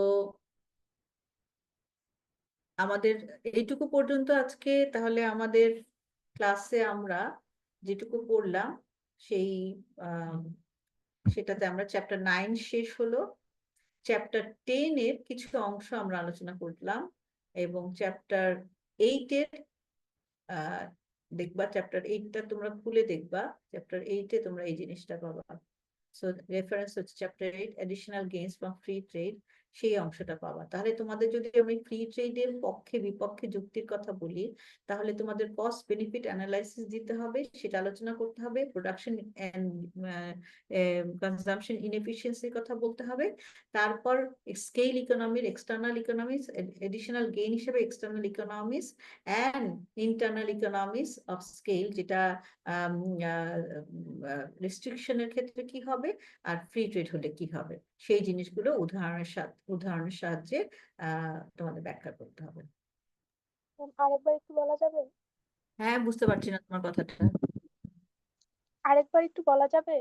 আমাদের এইটুকু পর্যন্ত আজকে। তাহলে আমাদের ক্লাসে আমরা যেটুকু পড়লাম সেই সেটাতে আমরা চ্যাপ্টার 9 শেষ হলো। চ্যাপ্টার 10 এর কিছু অংশ আমরা আলোচনা করলাম, এবং চ্যাপ্টার 8 এর দেখবা, চ্যাপ্টার 8টা তোমরা খুলে দেখবা, চ্যাপ্টার 8-এ তোমরা এই জিনিসটা পাবা। সো রেফারেন্স হচ্ছে chapter 8 additional gains from free trade, সেই অংশটা পাবা। তাহলে তোমাদের যদি আমি ফ্রি ট্রেডের পক্ষে বিপক্ষে যুক্তির কথা বলি, তাহলে তোমাদের কস্ট বেনিফিট অ্যানালাইসিস দিতে হবে, সেটা আলোচনা করতে হবে, প্রোডাকশন এন্ড কনজাম্পশন ইনএফিশিয়েন্সির কথা বলতে হবে, তারপর স্কেল ইকোনমির এক্সটার্নাল ইকোনমিস, এডিশনাল গেইন হিসেবে external economies and internal economies of scale, যেটা রেস্ট্রিকশনের ক্ষেত্রে কি হবে আর ফ্রি ট্রেড হলে কি হবে, সেই জিনিসগুলো উদাহরণের সাহায্যে তোমাদের ব্যাখ্যা করতে হবে। আরেকবার একটু বলা যাবে? হ্যাঁ, বুঝতে পারছি না তোমার কথাটা। আরেকবার একটু বলা যাবে?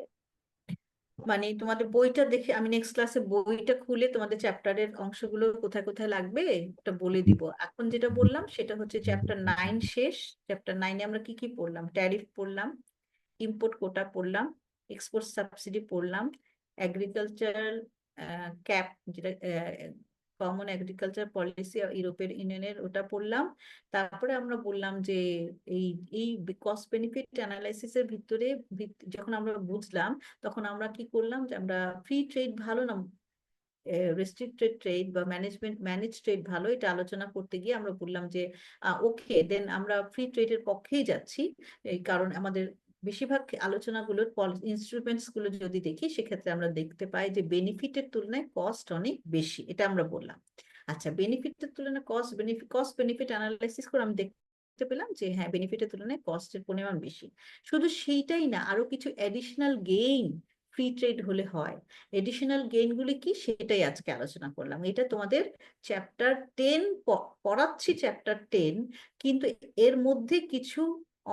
মানে তোমাদের বইটা দেখে আমি নেক্সট ক্লাসে বইটা খুলে তোমাদের চ্যাপ্টারের অংশগুলো কোথায় কোথায় লাগবে ওটা বলে দিব। এখন যেটা বললাম সেটা হচ্ছে চ্যাপ্টার 9 শেষ। চ্যাপ্টার 9-এ আমরা কি কি পড়লাম? ট্যারিফ পড়লাম, ইম্পোর্ট কোটা পড়লাম, এক্সপোর্ট সাবসিডি পড়লাম, এগ্রিকালচারাল ক্যাপ, যেটা কমন এগ্রিকালচার পলিসি ইউরোপের ইউনিয়নের, ওটা পড়লাম। তারপরে আমরা বললাম যে এই এই কস্ট বেনিফিট অ্যানালাইসিসের ভিতরে যখন আমরা বুঝলাম, তখন আমরা কি করলাম, যে আমরা ফ্রি ট্রেড ভালো না রেস্ট্রিক্টেড ট্রেড বা ম্যানেজ ট্রেড ভালো, এটা আলোচনা করতে গিয়ে আমরা বললাম যে ওকে, দেন আমরা ফ্রি ট্রেডের পক্ষেই যাচ্ছি। এই কারণ আমাদের বেশিরভাগ আলোচনাগুলোর ইনস্ট্রুমেন্টস গুলো যদি দেখি, সেক্ষেত্রে আমরা দেখতে পাই যে বেনিফিটের তুলনায় কস্ট অনেক বেশি, এটা আমরা বললাম। আচ্ছা, বেনিফিটের তুলনায় কস্ট বেনিফিট অ্যানালাইসিস করে আমি দেখতে পেলাম যে হ্যাঁ, বেনিফিটের তুলনায় কস্টের পরিমাণ বেশি। শুধু সেইটাই না, আরো কিছু অ্যাডিশনাল গেইন ফ্রি ট্রেড হলে হয়। এডিশনাল গেইনগুলি কি, সেটাই আজকে আলোচনা করলাম। এটা তোমাদের চ্যাপ্টার 10 পড়াচ্ছি, চ্যাপ্টার 10, কিন্তু এর মধ্যে কিছু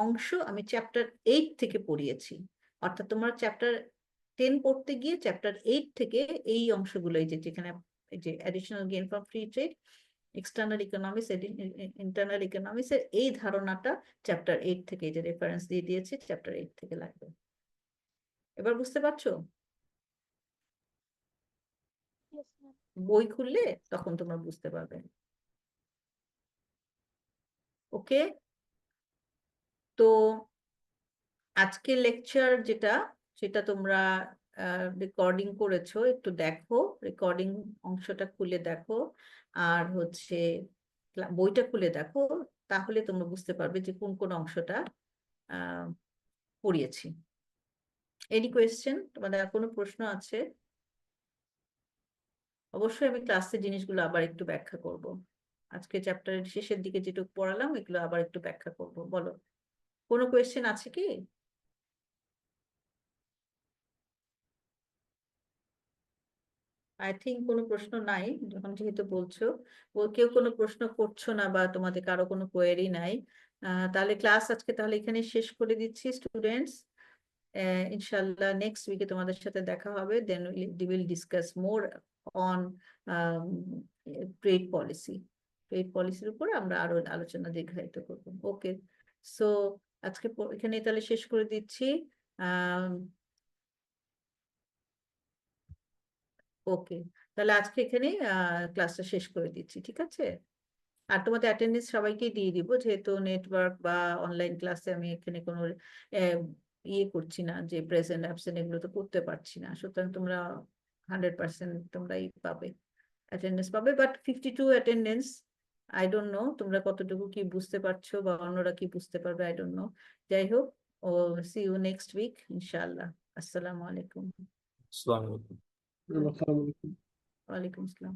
অংশ আমি চ্যাপ্টার 8 থেকে পড়িয়েছি। অর্থাৎ তোমার চ্যাপ্টার 10 পড়তে গিয়ে চ্যাপ্টার 8 থেকে এই অংশগুলো, এই যে যেখানে যে additional gain from free trade, external economics, internal economics এর এই ধারণাটা চ্যাপ্টার 8 থেকে, এই যে রেফারেন্স দিয়ে দিয়েছি, চ্যাপ্টার 8 থেকে লাগবে। এবার বুঝতে পারছো? Yes, ma'am. বই খুললে তখন তোমরা বুঝতে পারবে। ওকে, তো আজকের লেকচার যেটা, সেটা তোমরা রেকর্ডিং করেছো, একটু দেখো, রেকর্ডিং অংশটা খুলে দেখো, আর হচ্ছে বইটা খুলে দেখো, তাহলে তোমরা বুঝতে পারবে যে কোন কোন অংশটা পড়িয়েছি। Any question? তোমাদের আর কোনো প্রশ্ন আছে? অবশ্যই আমি ক্লাসে জিনিসগুলো আবার একটু ব্যাখ্যা করব। আজকে চ্যাপ্টারের শেষের দিকে যেটুকু পড়ালাম, এগুলো আবার একটু ব্যাখ্যা করব। বলো, কোনো কোয়েশ্চেন আছে কি? আই থিঙ্ক কোনো প্রশ্ন নাই, যখন যেহেতু বলছো কেউ কোনো প্রশ্ন করছো না বা তোমাদের কারো কোনো কোয়েরি নাই, তাহলে ক্লাস আজকে তাহলে এখানে শেষ করে দিচ্ছি স্টুডেন্টস। ইনশাল্লাহ নেক্সট উইকে তোমাদের সাথে দেখা হবে, then will discuss more on trade policy. Trade পলিসির উপর আমরা আরো আলোচনা দীর্ঘায়িত করবো। ওকে, সো আজকে এখানে তাহলে শেষ করে দিচ্ছি। ওকে, তাহলে আজকে এখানে ক্লাসটা শেষ করে দিচ্ছি, ঠিক আছে? আর তোমাদের অ্যাটেন্ডেন্স সবাইকে দিয়ে দিব, যেহেতু নেটওয়ার্ক বা অনলাইন ক্লাসে আমি এখানে কোনো ইয়ে করছি না, যে প্রেজেন্ট অ্যাবসেন্ট এগুলো তো করতে পারছি না, সুতরাং তোমরা 100% তোমরাই পাবে, অ্যাটেন্ডেন্স পাবে। But 52 attendance, I don't know তোমরা কতটুকু কি বুঝতে পারছো বা অন্যরা কি বুঝতে পারবে, আই ডোন্ট নো। যাই হোক, ও সি ইউ নেক্সট উইক ইনশাআল্লাহ। আসসালামু আলাইকুম। আসসালামু আলাইকুম। আসসালামু আলাইকুম। ওয়ালাইকুম আসসালাম।